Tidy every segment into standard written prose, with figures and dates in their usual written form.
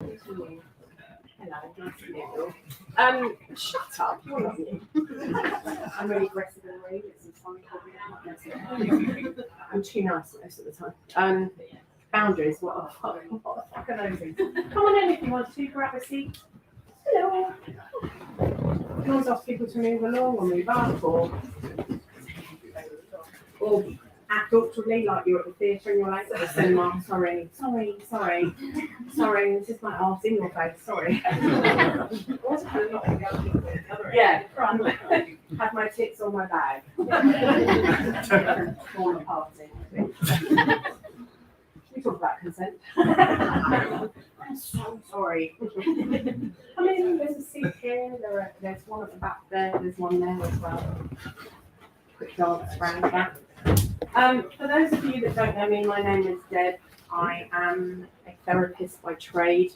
Hello, nice to meet you. Shut up, you're not you. I'm really aggressive in the way, it's fun. I'm too nice most of the time. Boundaries, what the fuck are those things? Come on in if you want to, grab a seat. Hello. You can always ask people to move along or move up or act awkwardly like you're at the theatre and you're like, at the cinema, sorry, this is my arse in your face, sorry. Yeah, have my tits on my bag. For the party. We talk about consent. I'm so sorry. I mean, there's a seat here, there's one at the back there, there's one there as well. Quick dance around the back. For those of you that don't know me, my name is Deb. I am a therapist by trade,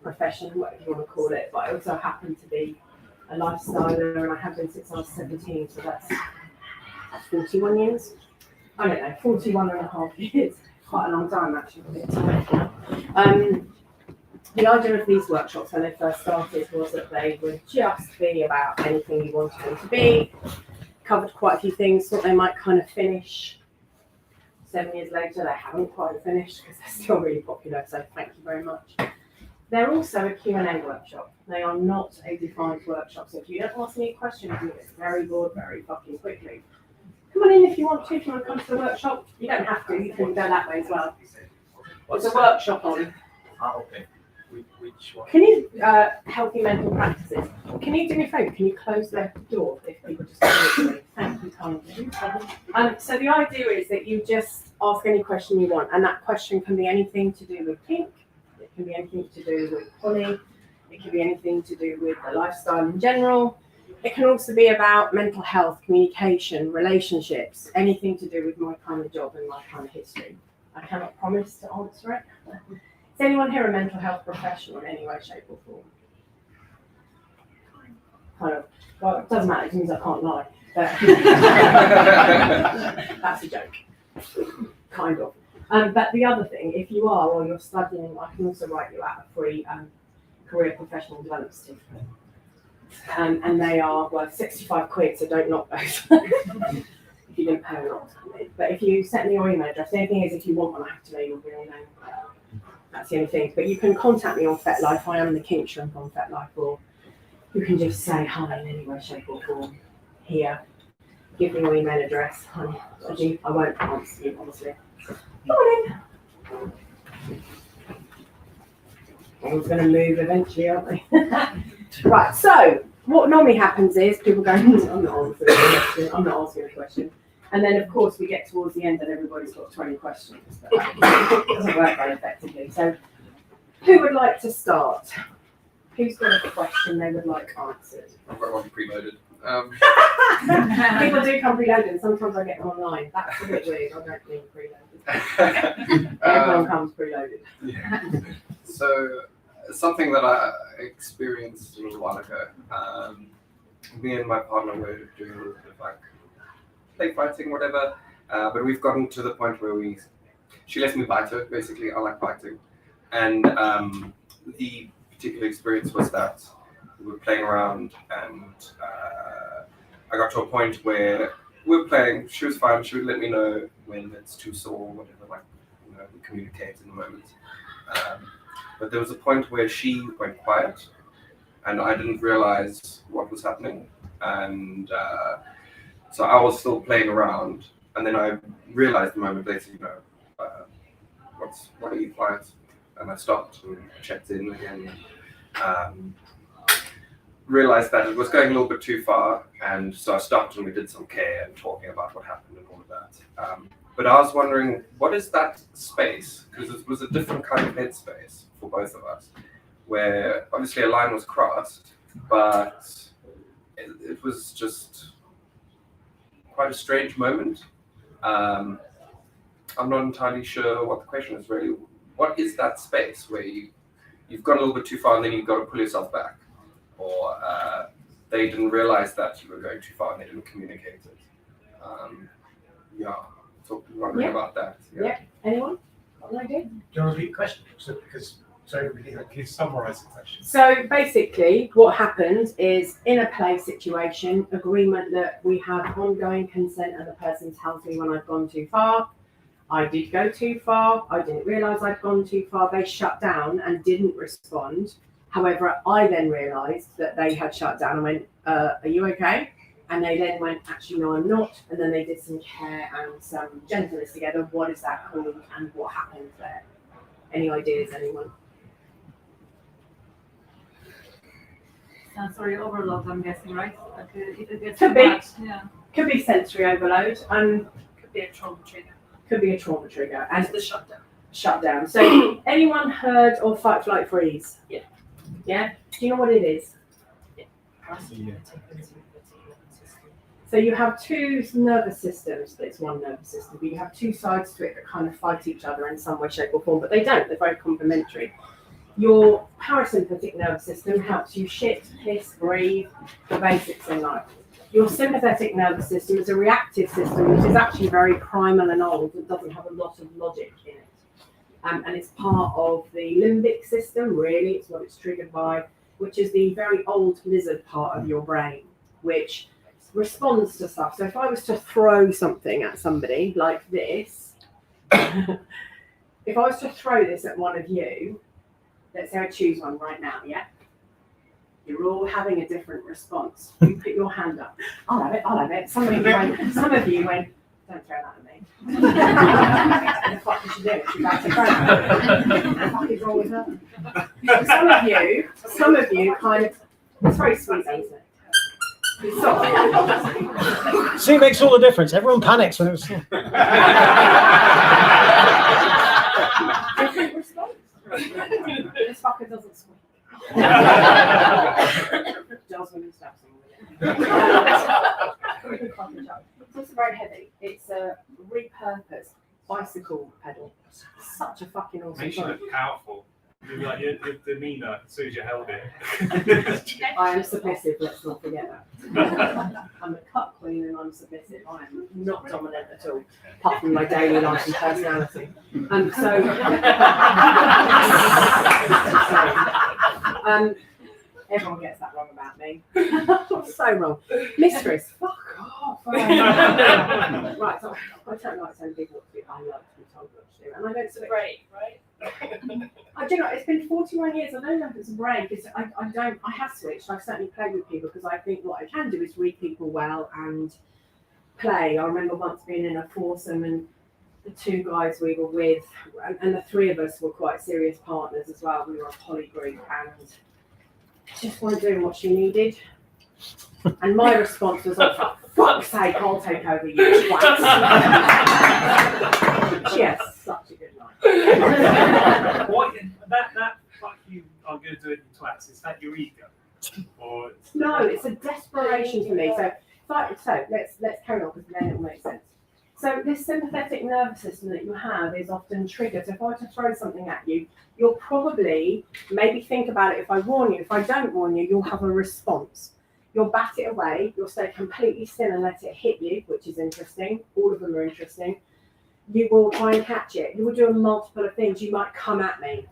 profession, whatever you want to call it, but I also happen to be a lifestyler and I have been since I was 17, so that's 41 years. I don't know, 41 and a half years. Quite a long time actually. The idea of these workshops when they first started was that they would just be about anything you wanted them to be. Covered quite a few things, thought they might kind of finish. 7 years later, they haven't quite finished because they're still really popular, so thank you very much. They're also a Q&A workshop. They are not a defined workshop, so if you don't ask me a question, you get very bored very fucking quickly. Come on in if you want to come to the workshop. You don't have to, you can go that way as well. There's a workshop on. Okay. Which one? Can you, healthy mental practices, can you do me a favour? Can you close the door if people just do it? Thank you kindly. So the idea is that you just ask any question you want, and that question can be anything to do with kink, it can be anything to do with poly, it can be anything to do with the lifestyle in general. It can also be about mental health, communication, relationships, anything to do with my kind of job and my kind of history. I cannot promise to answer it. Is anyone here a mental health professional in any way, shape or form? Kind of. Well, it doesn't matter, it means I can't lie. But that's a joke. Kind of. But the other thing, if you are or you're studying, I can also write you out a free career professional development certificate. And they are worth 65 quid, so don't knock those. If you didn't pay a lot to come in. But if you send me your email address, the only thing is if you want one, I have to know your real name. That's the only thing. But you can contact me on FetLife. I am the kink shrimp on FetLife, or you can just say hi in any way, shape or form here. Give me your email address. I won't answer you, honestly. Come on in. Everyone's going to move eventually, aren't they? Right, so what normally happens is people go, I'm not answering a question. And then, of course, we get towards the end and everybody's got 20 questions. But it doesn't work very effectively. So who would like to start? Who's got a question they would like answered? I've got one preloaded. People do come preloaded, and sometimes I get them online. That's a bit weird. I don't mean preloaded. Everyone comes preloaded. Yeah. So, something that I experienced a little while ago. Me and my partner were doing a little bit of like play fighting, whatever. But we've gotten to the point where she lets me bite her. Basically, I like biting, and the particular experience was that we were playing around, and I got to a point where we were playing. She was fine. She would let me know when it's too sore, whatever. Like, we communicate in the moment. But there was a point where she went quiet, and I didn't realize what was happening, and so I was still playing around, and then I realized a moment later, what are you quiet? And I stopped and checked in again. Realized that it was going a little bit too far, and so I stopped and we did some care and talking about what happened and all of that. But I was wondering, what is that space? Because it was a different kind of headspace for both of us, where obviously a line was crossed, but it was just quite a strange moment. I'm not entirely sure what the question is really. What is that space where you've gone a little bit too far and then you've got to pull yourself back? Or they didn't realize that you were going too far and they didn't communicate it. Wondering about that. Yeah. Anyone? Got an idea? Do you want to repeat the question? Because So can you summarise the question? So basically, what happens is in a play situation, agreement that we have ongoing consent and the person tells me when I've gone too far. I did go too far. I didn't realise I'd gone too far. They shut down and didn't respond. However, I then realised that they had shut down and went, are you okay? And they then went, actually, no, I'm not. And then they did some care and some gentleness together. What is that called and what happens there? Any ideas, anyone? Sensory overload, I'm guessing, right? Like, if it gets Could be. much, yeah. Could be sensory overload and Could be a trauma trigger. could be a trauma trigger. And It's the shutdown. shutdown. So anyone heard of fight, flight, freeze? Yeah. Yeah? Do you know what it is? Yeah. So you have two nervous systems, but it's one nervous system, but you have two sides to it that kind of fight each other in some way, shape or form, but they don't, they're very complementary. Your parasympathetic nervous system helps you shit, piss, breathe, the basics in life. Your sympathetic nervous system is a reactive system, which is actually very primal and old. It doesn't have a lot of logic in it. And it's part of the limbic system, really, it's what it's triggered by, which is the very old lizard part of your brain, which responds to stuff. So if I was to throw something at somebody like this, if I was to throw this at one of you, let's say I choose one right now, yeah? You're all having a different response. You put your hand up. I'll have it, I'll have it. Some of you went, don't throw that at me. What the fuck is she doing? She's about to throw it. What the fuck is wrong with her? Some of you kind of, it's very sweet, isn't it? See, it makes all the difference. Everyone panics when it was. Different response. This fucker doesn't squeak. Does when he stops him. It's also very heavy. It's a repurposed bicycle pedal. Such a fucking awesome Makes you thing. look powerful. Like your demeanour as soon as you held it. I am submissive, let's not forget that. I'm a cut queen and I'm submissive. I am not dominant at all, apart from my daily life and personality. Everyone gets that wrong about me. So wrong. Mistress, fuck off. Right, so I don't like telling people what to do. I like to be told what to do. And I don't It's great, right? I do know, it's been 41 years. I don't know if it's a break. I have switched. I've certainly played with people because I think what I can do is read people well and play. I remember once being in a foursome and the two guys we were with, and the three of us were quite serious partners as well. We were a poly group and just weren't doing what she needed. And my response was, oh, for fuck's sake, I'll take over you twats. She has such a good night. What, that fuck you, I'm going to do it in twats, is that your ego? Or No, it's a desperation for me. So let's carry on because then it will make sense. So this sympathetic nervous system that you have is often triggered. So if I were to throw something at you, you'll probably maybe think about it. If I warn you, if I don't warn you, you'll have a response. You'll bat it away. You'll stay completely still and let it hit you, which is interesting. All of them are interesting. You will try and catch it. You will do a multiple of things. You might come at me.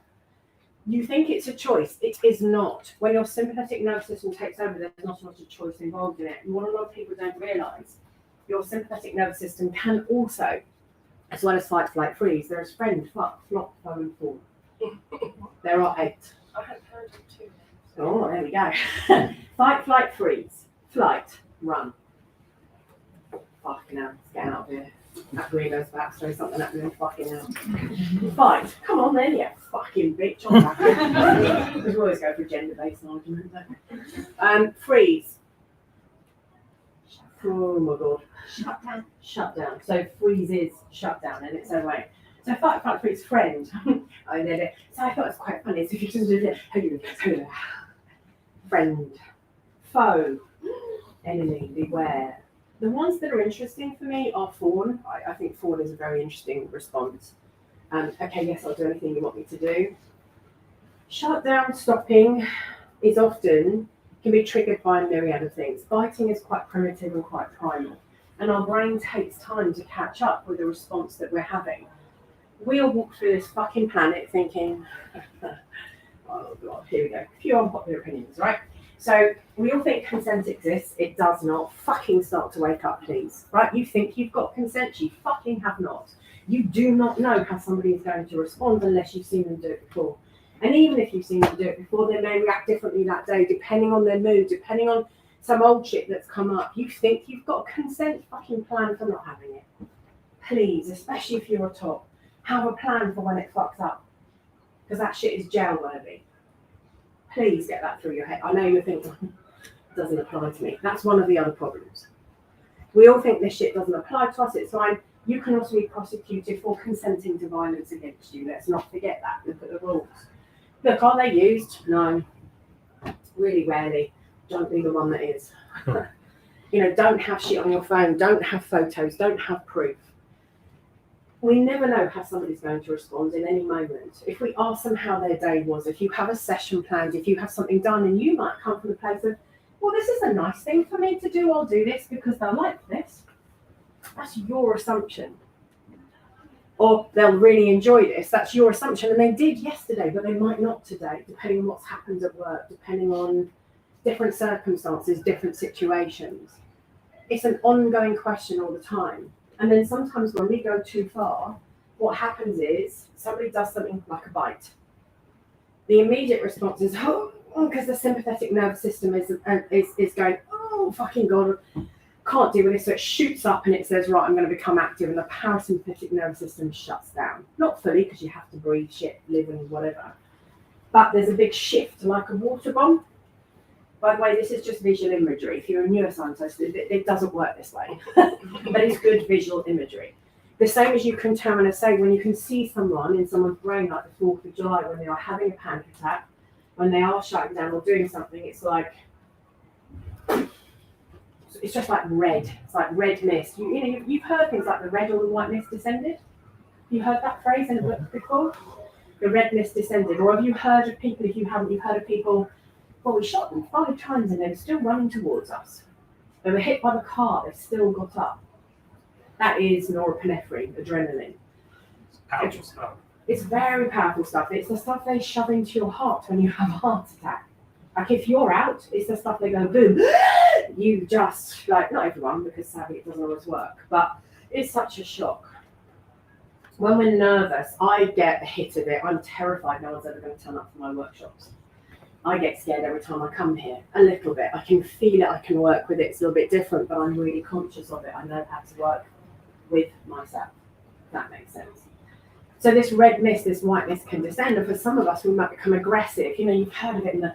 You think it's a choice. It is not. When your sympathetic nervous system takes over, there's not a lot of choice involved in it. And what a lot of people don't realise, your sympathetic nervous system can also, as well as fight, flight, freeze, there is friend, fuck, flop, foe, and fall. There are 8. I haven't heard of two. Oh, there we go. Fight, flight, freeze. Flight, run. Fucking hell, let's get out of here. After he goes back, throw something at me and fucking hell. Fight, come on then, you fucking bitch. We always go for gender-based argument, don't we? Freeze. Oh my god. Shut down. Shut down. So freeze is shut down in its own way. So fight, flight, freeze, friend. I did it. So I thought it was quite funny. So if you just did it, friend, foe, enemy, beware. The ones that are interesting for me are fawn. I think fawn is a very interesting response. Okay, yes, I'll do anything you want me to do. Shut down, stopping is often can be triggered by a myriad of things. Biting is quite primitive and quite primal, and our brain takes time to catch up with the response that we're having. we all walk through this fucking planet thinking, oh God, here we go. A few unpopular opinions, right? So we all think consent exists. It does not. Fucking start to wake up, please. Right? You think you've got consent. You fucking have not. You do not know how somebody is going to respond unless you've seen them do it before. And even if you've seen them do it before, they may react differently that day, depending on their mood, depending on some old shit that's come up. You think you've got a consent fucking plan for not having it. Please, especially if you're a top, have a plan for when it fucks up. Because that shit is jail worthy. Please get that through your head. I know you're thinking, it doesn't apply to me. That's one of the other problems. We all think this shit doesn't apply to us. It's fine. You can also be prosecuted for consenting to violence against you. Let's not forget that. Look at the rules. Look, are they used? No. Really rarely. Don't be the one that is. Don't have shit on your phone. Don't have photos. Don't have proof. We never know how somebody's going to respond in any moment. If we ask them how their day was, if you have a session planned, if you have something done, and you might come from the place of, well, this is a nice thing for me to do. I'll do this because they'll like this. That's your assumption. Or they'll really enjoy this. That's your assumption. And they did yesterday, but they might not today, depending on what's happened at work, depending on different circumstances, different situations. It's an ongoing question all the time. And then sometimes when we go too far, what happens is somebody does something like a bite. The immediate response is, oh, because the sympathetic nervous system is going, oh, fucking God, can't deal with this. So it shoots up and it says, right, I'm going to become active. And the parasympathetic nervous system shuts down. Not fully, because you have to breathe, shit, live and whatever. But there's a big shift, like a water bomb. By the way, this is just visual imagery. If you're a neuroscientist, it doesn't work this way. But it's good visual imagery. The same as you can tell when I say, when you can see someone in someone's brain, like the 4th of July, when they are having a panic attack, when they are shutting down or doing something, it's like, it's just like red. It's like red mist. You've heard things like the red or the white mist descended. You heard that phrase in a book before? The red mist descended. Or have you heard of people, if you haven't, you've heard of people, well, we shot them 5 times and they were still running towards us. They were hit by the car, they've still got up. That is norepinephrine, adrenaline. Powerful stuff. It's very powerful stuff. It's the stuff they shove into your heart when you have a heart attack. Like if you're out, it's the stuff they go boom. You just, like, not everyone, because sadly it doesn't always work, but it's such a shock. When we're nervous, I get a hit of it. I'm terrified no one's ever going to turn up for my workshops. I get scared every time I come here, a little bit. I can feel it, I can work with it. It's a little bit different, but I'm really conscious of it. I know how to work with myself, if that makes sense. So this red mist, this white mist can descend, and for some of us, we might become aggressive. You've heard of it in the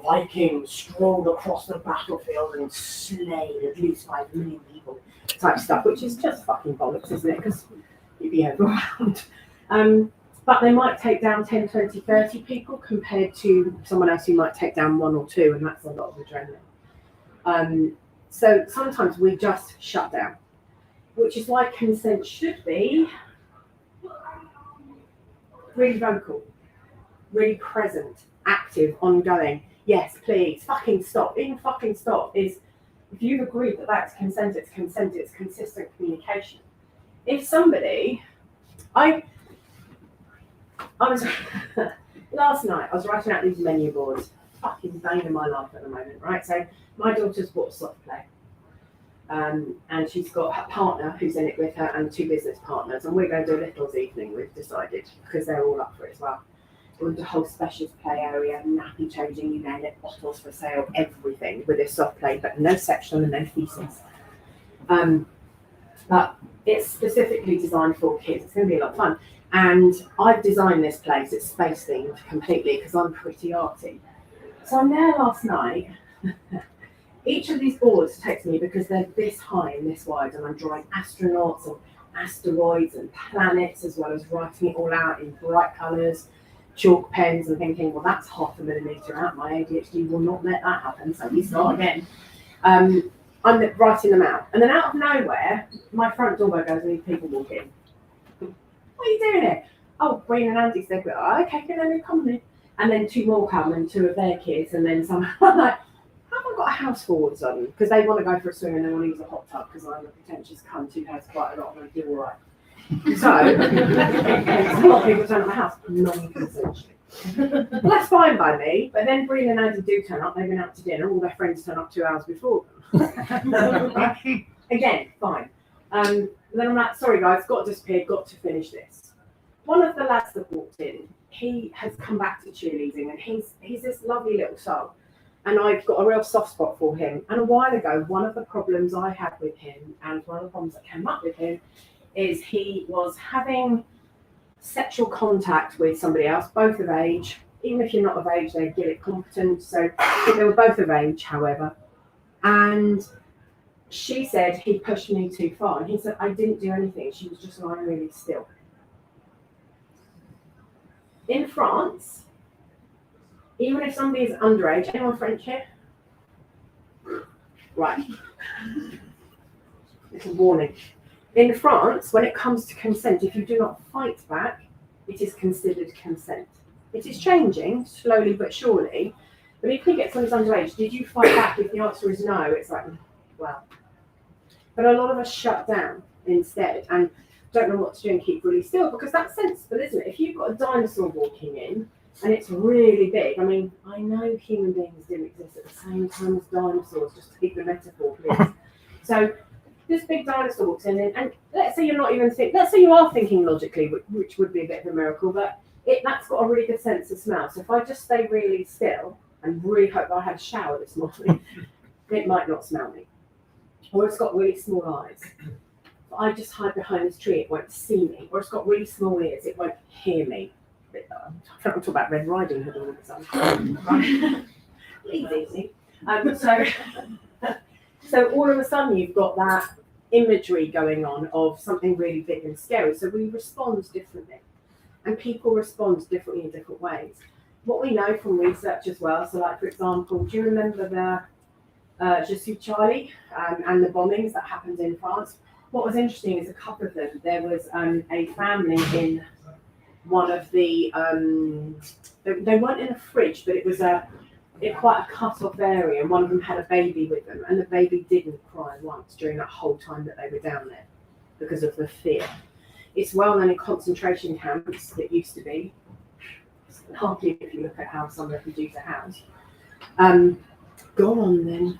Vikings strolled across the battlefield and slain at least 5 million people type stuff, which is just fucking bollocks, isn't it? Because you'd be overwhelmed. But they might take down 10, 20, 30 people compared to someone else who might take down 1 or 2, and that's a lot of adrenaline. So sometimes we just shut down, which is why consent should be really vocal, really present, active, ongoing. Yes, please, fucking stop. Even fucking stop is, if you've agreed that that's consent, it's consistent communication. If somebody, I was last night I was writing out these menu boards, fucking bane of my life at the moment, right? So my daughter's bought a soft play, and she's got her partner who's in it with her and 2 business partners, and we're going to do a littles evening, we've decided, because they're all up for it as well. With the whole specialist play area, nappy changing, you name it, bottles for sale, everything with this soft play, but no sexual and no feces. But it's specifically designed for kids. It's going to be a lot of fun. And I've designed this place, it's space themed completely because I'm pretty arty. So I'm there last night. Each of these boards takes me, because they're this high and this wide, and I'm drawing astronauts and asteroids and planets, as well as writing it all out in bright colours, chalk pens, and thinking, well, that's 0.5 millimetre out. My ADHD will not let that happen, so we start again. I'm writing them out. And then out of nowhere, my front doorbell goes and these people walk in. What are you doing here? Oh, Wayne and Andy's there. Oh, okay, can they come in? And then 2 more come, and 2 of their kids, and then some. I'm like, haven't got a house full of them, because they want to go for a swim and they want to use a hot tub, because I'm a pretentious cunt who has quite a lot of them, do all right. So, a lot of people turn up my house non-consensually. Well, that's fine by me, but then Breen and Andy do turn up, they've been out to dinner, all their friends turn up 2 hours before them. Again, fine. Then I'm like, sorry guys, got to disappear, got to finish this. One of the lads that walked in, he has come back to cheerleading and he's this lovely little soul. And I've got a real soft spot for him. And a while ago, one of the problems I had with him, and one of the problems that came up with him, is he was having sexual contact with somebody else, both of age. Even if you're not of age, they get it competent. So they were both of age, however. And she said he pushed me too far. And he said, I didn't do anything. She was just lying really still. In France, even if somebody is underage, anyone French here? Right. It's a warning. In France, when it comes to consent, if you do not fight back, it is considered consent. It is changing, slowly but surely. But if you get someone's underage, did you fight back? If the answer is no, it's like, well. But a lot of us shut down instead and don't know what to do and keep really still, because that's sensible, isn't it? If you've got a dinosaur walking in and it's really big, I mean, I know human beings didn't exist at the same time as dinosaurs, just take the metaphor, please. So this big dinosaur walks in, and let's say you're not even let's say you are thinking logically, which would be a bit of a miracle, but that's got a really good sense of smell. So if I just stay really still and really hope that I had a shower this morning, it might not smell me. Or it's got really small eyes. If I just hide behind this tree, it won't see me. Or it's got really small ears, it won't hear me. I'm talking about Red Riding Hood all of a sudden. Easy. So all of a sudden you've got that imagery going on of something really big and scary. So we respond differently. And people respond differently in different ways. What we know from research as well, so like for example, do you remember the Je suis Charlie and the bombings that happened in France? What was interesting is a couple of them. There was a family in one of the, they weren't in a fridge, but it was quite a cut-off area, and one of them had a baby with them, and the baby didn't cry once during that whole time that they were down there because of the fear. It's well known in concentration camps that used to be, hardly if you look at how some of them reduce a house. Go on then.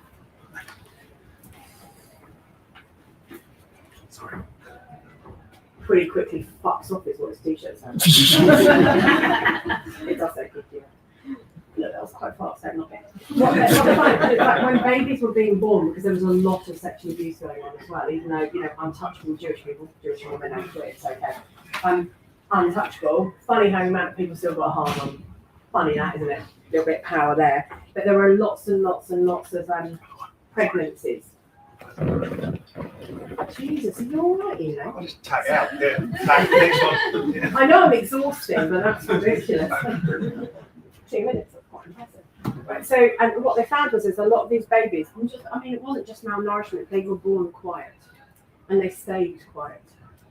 Sorry. Pretty quickly fucks off is what his t-shirt says. It does say good, yeah. Look, that was quite fast, so not bad. What they find is like when babies were being born, because there was a lot of sexual abuse going on as well, even though, you know, untouchable Jewish people, Jewish women actually, it's okay. Untouchable. Funny how the amount of people still got a hard on. Funny that, isn't it? A little bit of power there. But there were lots and lots and lots of pregnancies. Jesus, are you alright, you know? I'll just tag out. Yeah, tag the next one. Yeah. I know I'm exhausting, but that's ridiculous. 2 minutes, that's quite impressive. Right, so, and what they found was a lot of these babies, it wasn't just malnourishment, they were born quiet. And they stayed quiet.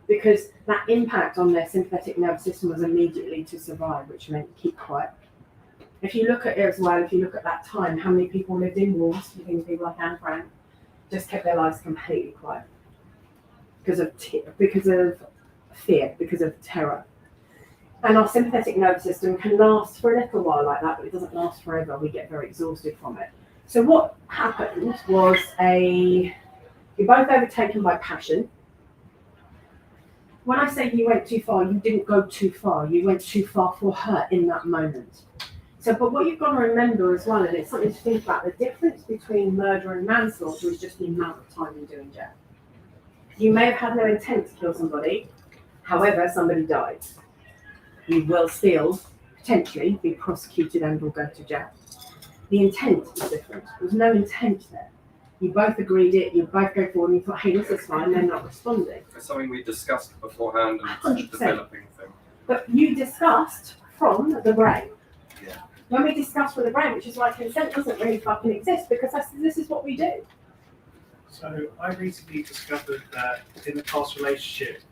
Because that impact on their sympathetic nervous system was immediately to survive, which meant keep quiet. If you look at it as well, if you look at that time, how many people lived in wars, you think people like Anne Frank, just kept their lives completely quiet. Because of fear, because of terror. And our sympathetic nervous system can last for a little while like that, but it doesn't last forever. We get very exhausted from it. So what happened was you're both overtaken by passion. When I say you went too far, you didn't go too far. You went too far for her in that moment. So, but what you've got to remember as well, and it's something to think about, the difference between murder and manslaughter is just the amount of time you do in jail. You may have had no intent to kill somebody, however, somebody died. You will still potentially be prosecuted and will go to jail. The intent is different. There's no intent there. You both agreed it, you both go forward and you thought, hey, this is fine, they're not responding. It's something we discussed beforehand and 100%. developing thing. But you discussed from the brain. Yeah. When we discuss with the brain, which is why consent doesn't really fucking exist, because this is what we do. So I recently discovered that in the past relationship,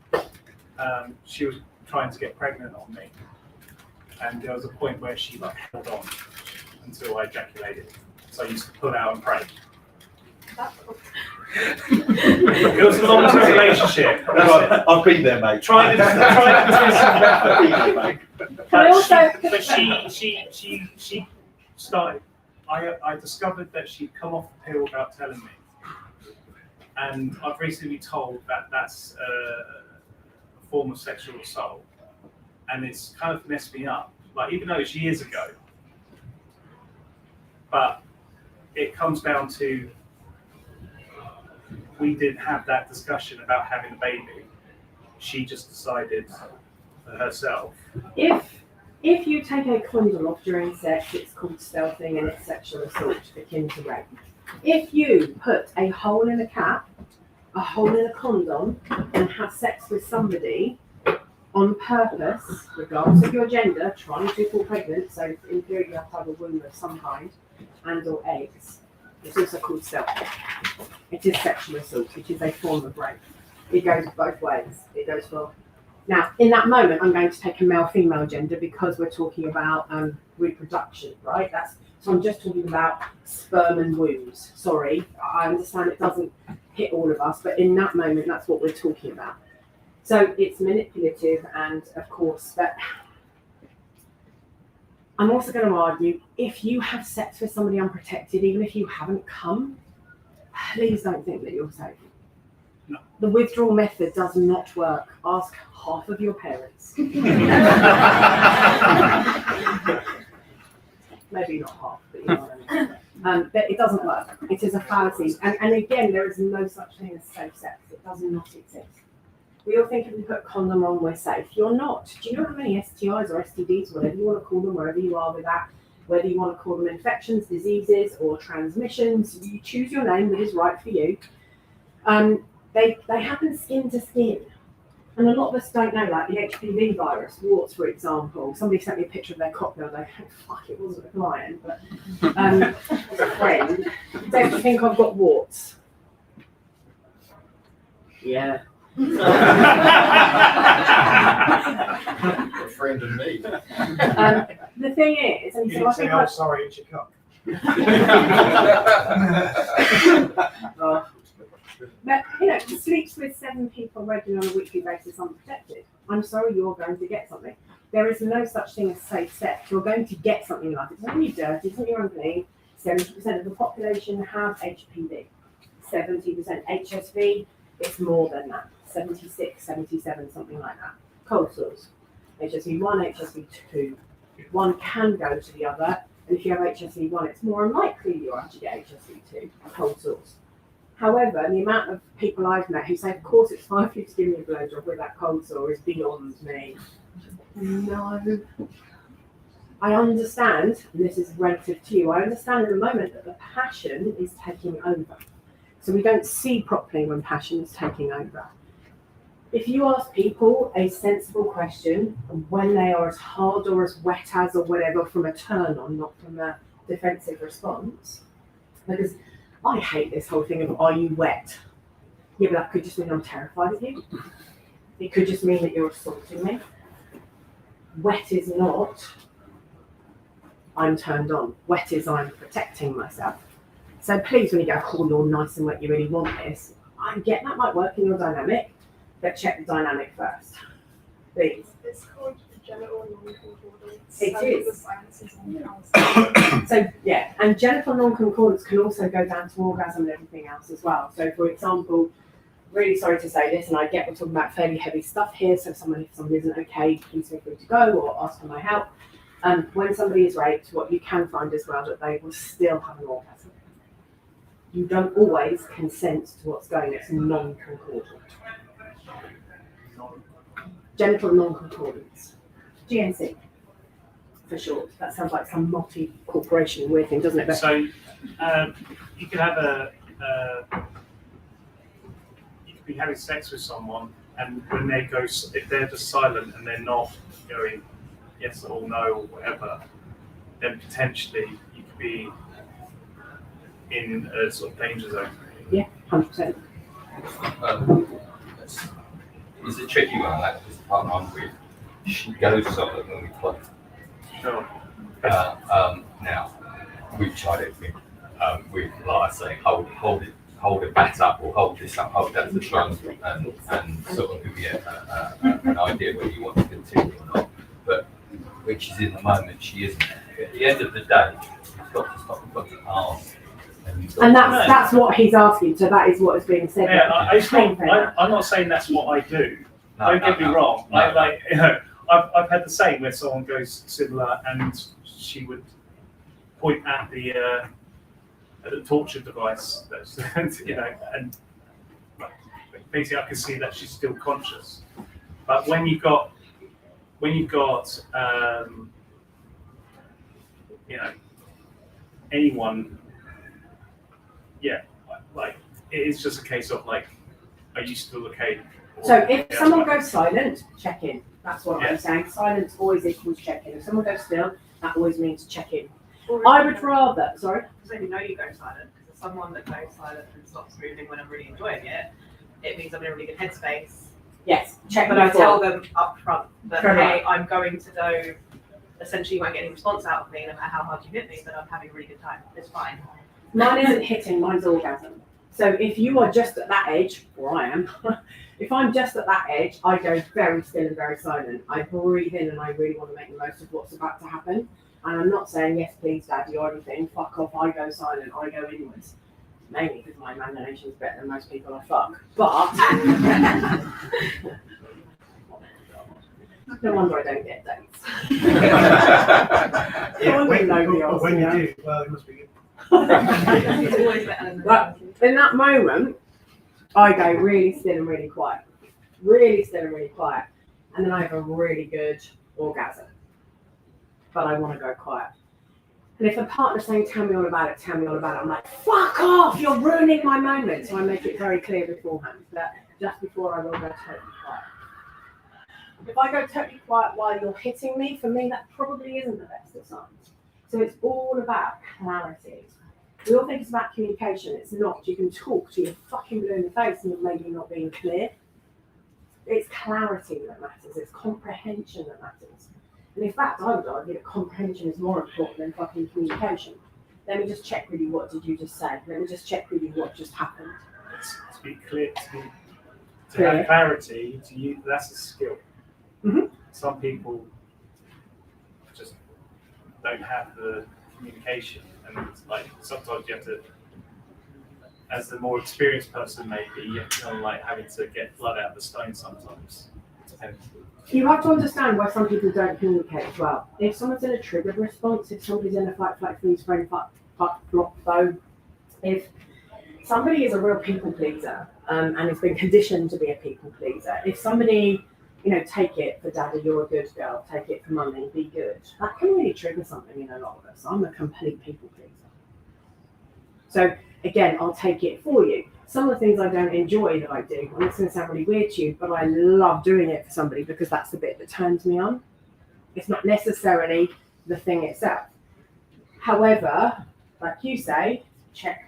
she was trying to get pregnant on me, and there was a point where she held on until I ejaculated. So I used to pull out and pray. It was a long-term relationship. I've been there, mate. Trying to Can I also? but she started. I discovered that she'd come off the pill without telling me, and I've recently been told that that's a form of sexual assault, and it's kind of messed me up. Like, even though it's years ago, but it comes down to we didn't have that discussion about having a baby. She just decided for herself. If you take a condom off during sex, it's called stealthing and it's sexual assault akin to rape. If you put a hole in a cap, a hole in a condom, and have sex with somebody on purpose, regardless of your gender, trying to fall pregnant, so in theory you have to have a womb of some kind, and or eggs, it's also called stealthing. It is sexual assault, it is a form of rape. It goes both ways. It goes for... Now, in that moment, I'm going to take a male-female gender because we're talking about reproduction, right? So I'm just talking about sperm and wombs. Sorry, I understand it doesn't hit all of us, but in that moment, that's what we're talking about. So it's manipulative, and of course, but I'm also going to argue, if you have sex with somebody unprotected, even if you haven't come, please don't think that you're safe. No. The withdrawal method does not work. Ask half of your parents. Maybe not half, but you know what I mean. But it doesn't work. It is a fallacy. And again, there is no such thing as safe sex. It does not exist. We all think if we put a condom on, we're safe. You're not. Do you know how many STIs or STDs, whatever you want to call them, wherever you are with that, whether you want to call them infections, diseases, or transmissions, you choose your name that is right for you. They happen skin to skin. And a lot of us don't know, like the HPV virus, warts, for example. Somebody sent me a picture of their cock the other day. Fuck, it wasn't a client, but it was a friend. Don't you think I've got warts? Yeah. A friend and me. The thing is, and You so I didn't say, think "Oh, sorry, it's your cock." But, sleeps with 7 people regularly on a weekly basis unprotected. I'm sorry, you're going to get something. There is no such thing as safe sex. You're going to get something like it. It's not your dirty, it's not your unclean. 70% of the population have HPV. 70% HSV, it's more than that. 76, 77, something like that. Cold sores. HSV1, HSV2. One can go to the other, and if you have HSV1, it's more unlikely you'll actually get HSV2, cold sores. However, the amount of people I've met who say, of course it's fine for you to give me a blowjob with that cold sore is beyond me. No. I understand, and this is relative to you, I understand in the moment that the passion is taking over. So we don't see properly when passion is taking over. If you ask people a sensible question when they are as hard or as wet as or whatever from a turn on, not from a defensive response, because I hate this whole thing of, are you wet? Yeah, but that could just mean I'm terrified of you. It could just mean that you're assaulting me. Wet is not, I'm turned on. Wet is, I'm protecting myself. So please, when you go, oh, you're nice and wet, you really want this, I get that might work in your dynamic, but check the dynamic first. Please. It's called genital non-concordance. It is. The science is on So yeah, and genital non-concordance can also go down to orgasm and everything else as well. So for example, really sorry to say this, and I get we're talking about fairly heavy stuff here, so if someone isn't okay, please feel free to go or ask for my help. When somebody is raped, what you can find as well that they will still have an orgasm. You don't always consent to what's going on, it's non-concordant. Genital non-concordance. GNC, for short. That sounds like some multi-corporation weird thing, doesn't it? But So you could have you could be having sex with someone, and when they go, if they're just silent and they're not going yes or no or whatever, then potentially you could be in a sort of danger zone. yeah, 100%. It's a tricky one, like, because the partner I'm with, she goes silent when we play. Sure. Now, we've tried it with like I say, hold it hold a bat up or hold this up, hold that to try and sort of give you an idea whether you want to continue or not. But when she's in the moment, she isn't. At the end of the day, you've got to stop, you've got to ask. And that's what he's asking. So that is what is being said. Yeah, I'm not saying that's what I do. Don't get me wrong. I've had the same where someone goes similar, and she would point at the torture device. That's and basically I can see that she's still conscious. But when you've got anyone, it is just a case of are you still okay? So if someone goes silent, check in. That's what I'm saying. Silence always equals check in. If someone goes still, that always means check in. I would rather, sorry? Because you know you go silent. Because if someone that goes silent and stops moving when I'm really enjoying it, it means I'm in a really good headspace. Yes, check. But I tell them up front that, Correct. hey, I'm going to go, essentially you won't get any response out of me no matter how hard you hit me, but I'm having a really good time. It's fine. Mine isn't hitting, mine's orgasm. So if you are just at that age, or I am, if I'm just at that age, I go very still and very silent. I breathe in and I really want to make the most of what's about to happen. And I'm not saying, yes, please, Daddy, or anything. Fuck off, I go silent, I go inwards. Mainly because my imagination is better than most people I fuck. But no wonder I don't get dates. When you do, well, it must be good. It's always better than But in that moment, I go really still and really quiet. Really still and really quiet. And then I have a really good orgasm. But I want to go quiet. And if a partner's saying, tell me all about it, I'm like, fuck off, you're ruining my moment. So I make it very clear beforehand that just before I will go totally quiet. If I go totally quiet while you're hitting me, for me, that probably isn't the best of signs. So it's all about clarity. We all think it's about communication. It's not. You can talk to your fucking blue in the face and you're maybe not being clear. It's clarity that matters. It's comprehension that matters. And in fact, I would argue that comprehension is more important than fucking communication. Let me just check with you, what did you just say? Let me just check with you what just happened. To be clear, to have clarity, to use, that's a skill. Mm-hmm. Some people just don't have the communication, and it's sometimes you have to, as the more experienced person maybe, you're having to get blood out of the stone sometimes. You have to understand why some people don't communicate as well. If someone's in a triggered response, if somebody's in a fight, flight, freeze, frame, fuck, block, foe, if somebody is a real people pleaser and has been conditioned to be a people pleaser, if somebody, take it for Daddy, you're a good girl, take it for Mummy, be good, that can really trigger something in a lot of us. I'm a complete people pleaser. So again, I'll take it for you. Some of the things I don't enjoy that I do, and it's going to sound really weird to you, but I love doing it for somebody because that's the bit that turns me on. It's not necessarily the thing itself. However, like you say, check.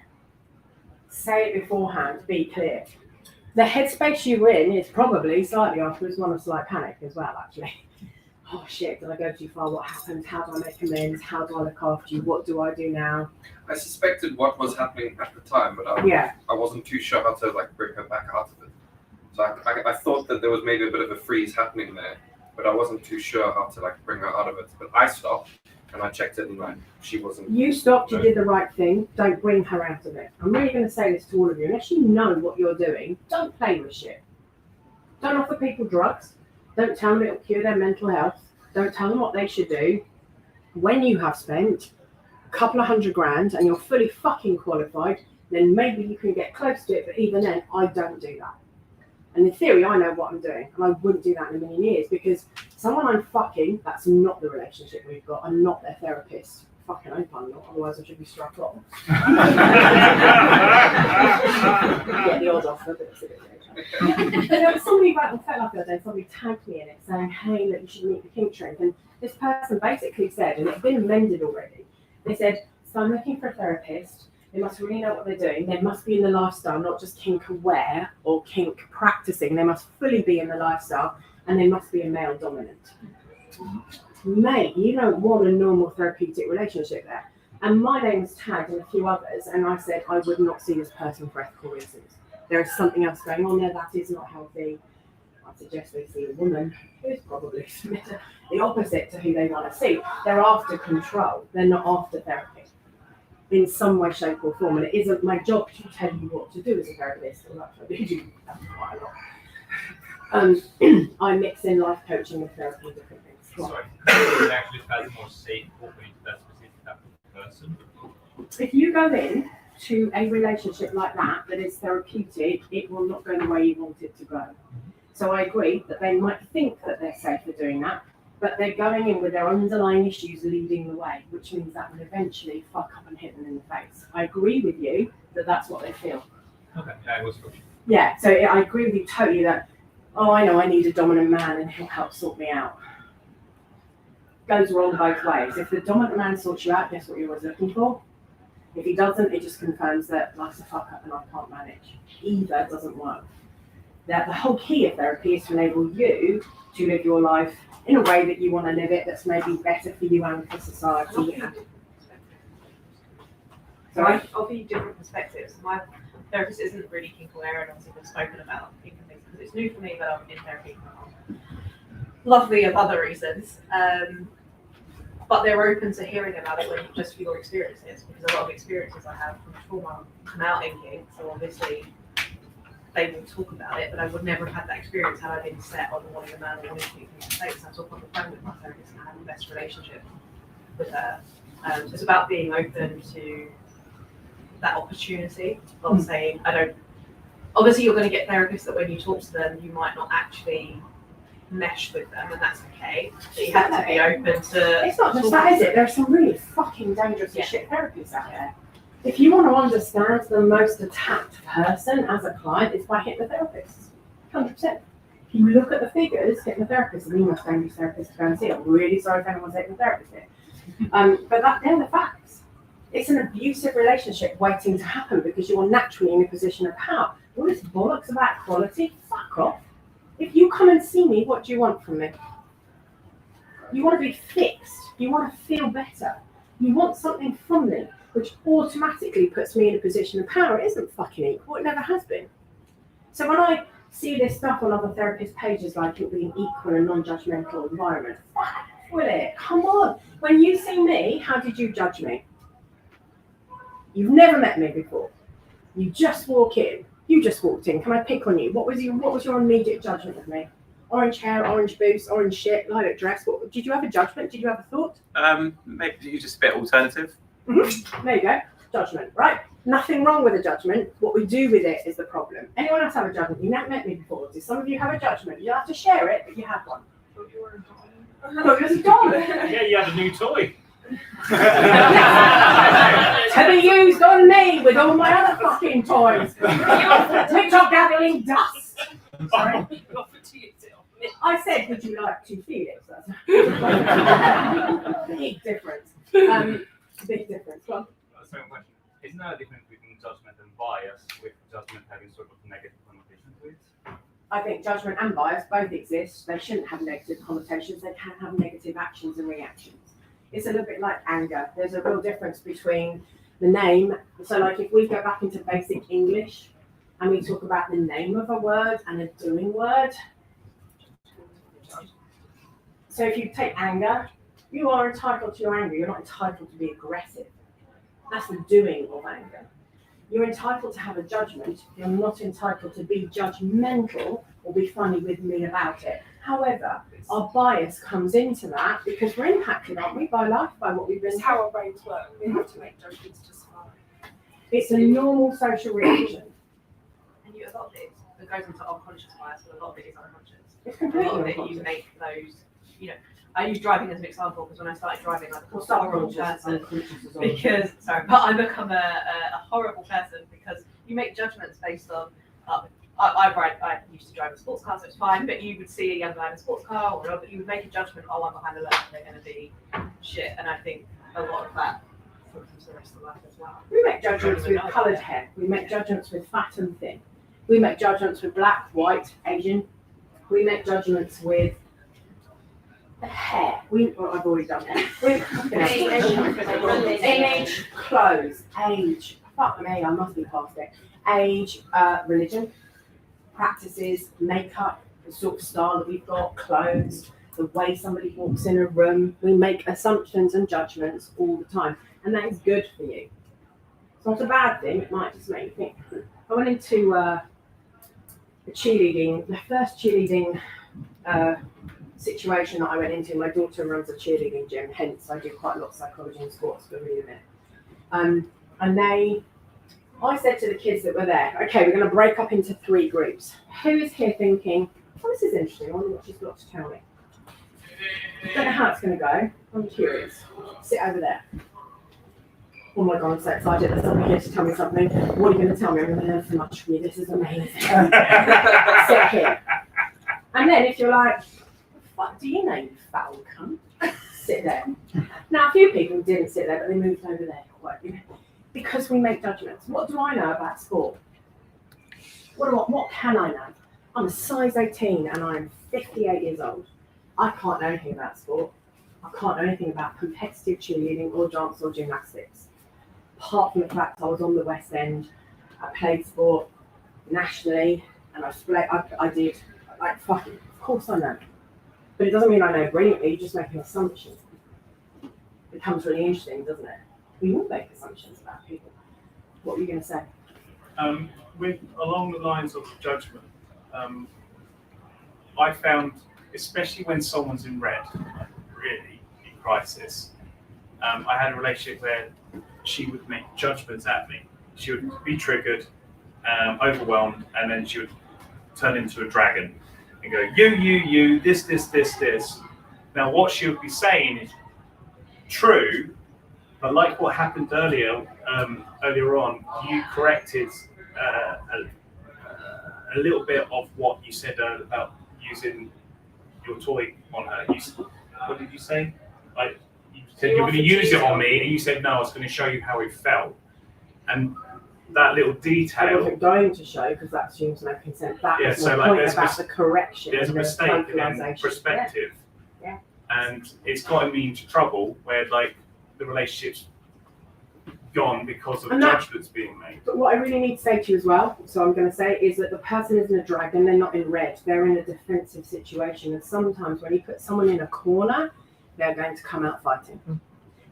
Say it beforehand, be clear. The headspace you're in is probably slightly afterwards one of slight panic as well, actually. Oh shit, did I go too far? What happened? How do I make amends? How do I look after you? What do I do now? I suspected what was happening at the time, but I wasn't too sure how to bring her back out of it. So I thought that there was maybe a bit of a freeze happening there, but I wasn't too sure how to bring her out of it. But I stopped and I checked it, and she wasn't. You stopped. You did the right thing. Don't bring her out of it. I'm really going to say this to all of you. Unless you know what you're doing, don't play with shit. Don't offer people drugs. Don't tell them it'll cure their mental health. Don't tell them what they should do. When you have spent a couple of $100,000 and you're fully fucking qualified, then maybe you can get close to it. But even then, I don't do that. And in theory, I know what I'm doing. And I wouldn't do that in a million years because someone I'm fucking, that's not the relationship we've got. I'm not their therapist. Fucking hope I'm not, otherwise I should be struck off. Get the odd offer, but it's a bit later. There was somebody back on FetLife the other day, somebody tagged me in it saying, hey, look, you should meet the kink drink. And this person basically said, and it's been amended already, they said, so I'm looking for a therapist. They must really know what they're doing. They must be in the lifestyle, not just kink aware or kink practicing. They must fully be in the lifestyle and they must be a male dominant. Mate, you don't want a normal therapeutic relationship there. And my name was tagged and a few others, and I said I would not see this person for ethical reasons. There is something else going on there that is not healthy. I suggest they see a woman who's probably the opposite to who they want to see. They're after control. They're not after therapy in some way, shape, or form. And it isn't my job to tell you what to do as a therapist. Well, that's what I do quite a lot. I mix in life coaching and therapy and different things. Sorry, it actually has more safe opening to that specific type of person. If you go in to a relationship like that is therapeutic, it will not go the way you want it to go. So I agree that they might think that they're safe for doing that, but they're going in with their underlying issues leading the way, which means that will eventually fuck up and hit them in the face. I agree with you that that's what they feel. Okay, yeah, it was good. Yeah, so I agree with you totally that, oh, I know I need a dominant man and he'll help sort me out. Goes wrong both ways. If the dominant man sorts you out, guess what you're always looking for? If he doesn't, it just confirms that life's a fuck up and I can't manage. Either doesn't work. That the whole key of therapy is to enable you to live your life in a way that you want to live it, that's maybe better for you and for society. So I offer you different perspectives. My therapist isn't really kink aware, and obviously we've spoken about kink and things because it's new for me, but I'm in therapy for lovely of other reasons. But they're open to hearing about it when just for your experiences, because a lot of experiences I have from trauma come out in kink, so obviously they will talk about it, but I would never have had that experience had I been set on wanting a man or wanting to be face. I talk on the phone with my therapist and I have the best relationship with her. So it's about being open to that opportunity of saying, I don't, obviously you're going to get therapists that when you talk to them, you might not actually mesh with them, and that's okay. But you have to be open to. It's not just that, is it? There's some really fucking dangerous and shit therapists out there. If you want to understand the most attacked person as a client, it's by hypnotherapists. 100%. If you look at the figures, hypnotherapists are the most dangerous therapists to go and see. I'm really sorry if anyone's a hypnotherapist here. But they're the facts. It's an abusive relationship waiting to happen because you're naturally in a position of power. All this bollocks about quality, fuck off. If you come and see me, what do you want from me? You want to be fixed. You want to feel better. You want something from me, which automatically puts me in a position of power. It isn't fucking equal. It never has been. So when I see this stuff on other therapists' pages, like it'll be an equal and non-judgmental environment, fuck with it. Come on. When you see me, how did you judge me? You've never met me before. You just walk in. You just walked in. Can I pick on you? What was your immediate judgment of me? Orange hair, orange boots, orange shit, lilac dress. What, did you have a judgment? Did you have a thought? Maybe you're just a bit alternative. Mm-hmm. There you go. Judgment, right? Nothing wrong with a judgment. What we do with it is the problem. Anyone else have a judgment? You've never met me before. Do some of you have a judgment? You don't have to share it, but you have one. I thought you were a dog. I thought you was a dog. Yeah, you had a new toy. To be used on me with all my other fucking toys. TikTok gathering dust. Sorry. I said, would you like to feel it? Big difference. Big difference. Well, Second question. Isn't there a difference between judgment and bias, with judgment having sort of negative connotations to it? I think judgment and bias both exist. They shouldn't have negative connotations. They can have negative actions and reactions. It's a little bit like anger. There's a real difference between the name. So like if we go back into basic English and we talk about the name of a word and a doing word. So if you take anger, you are entitled to your anger. You're not entitled to be aggressive. That's the doing of anger. You're entitled to have a judgment. You're not entitled to be judgmental or be funny with me about it. However, our bias comes into that because we're impacted, aren't we, by life, by what we've been It's how our brains work. We have to make judgments to survive. It's a normal social reaction. And a lot of it goes into unconscious bias, but a lot of it is unconscious. It's A completely lot of it you unconscious. make those, I use driving as an example because when I started driving, I became a horrible person because, I become a horrible person because you make judgments based on, I used to drive a sports car, so it's fine, but you would see a young guy in a sports car, or you would make a judgment, oh, I'm behind the left, they're going to be shit, and I think a lot of that comes the rest of life as well. We make judgments with coloured hair. We make judgments with fat and thin. We make judgments with black, white, Asian. We make judgments with The hair. I've already done that. Image, clothes, age. Fuck me, I must be past it. Age, religion, practices, makeup, the sort of style that we've got, clothes, the way somebody walks in a room. We make assumptions and judgments all the time, and that is good for you. It's not a bad thing. It might just make you think. I went into the first cheerleading situation that I went into. My daughter runs a cheerleading gym, hence I do quite a lot of psychology and sports for really a minute. And I said to the kids that were there, okay, we're going to break up into 3 groups. Who is here thinking, oh, this is interesting, I wonder what she's got to tell me. I don't know how it's going to go, I'm curious. Sit over there. Oh my God, I'm so excited, there's somebody here to tell me something. What are you going to tell me? I'm going to learn so much from you, this is amazing. Sit here. And then if you're like, what do you know, you foul cunt? Sit there. Now, a few people didn't sit there, but they moved over there. Because we make judgments. What do I know about sport? What can I know? I'm a size 18 and I'm 58 years old. I can't know anything about sport. I can't know anything about competitive cheerleading or dance or gymnastics. Apart from the fact I was on the West End, I played sport nationally, and I did, like, fucking, of course I know. But it doesn't mean I know brilliantly, you just make an assumption. It becomes really interesting, doesn't it? We all make assumptions about people. What were you going to say? Along the lines of judgment, I found, especially when someone's in red, really in crisis, I had a relationship where she would make judgments at me. She would be triggered, overwhelmed, and then she would turn into a dragon and go, you, this. Now, what she would be saying is true, but like what happened earlier on, you corrected a little bit of what you said about using your toy on her. What did you say? You said you're going to use it on me, and you said no, I was going to show you how it felt. And that little detail. I wasn't going to show because that assumes no consent. That was so my point about the correction. There's a mistake in perspective. Yeah. And it's gotten me into trouble where like the relationship's gone because of judgments being made. But what I really need to say to you as well, so I'm going to say, is that the person isn't a dragon, they're not in red, they're in a defensive situation. And sometimes when you put someone in a corner, they're going to come out fighting.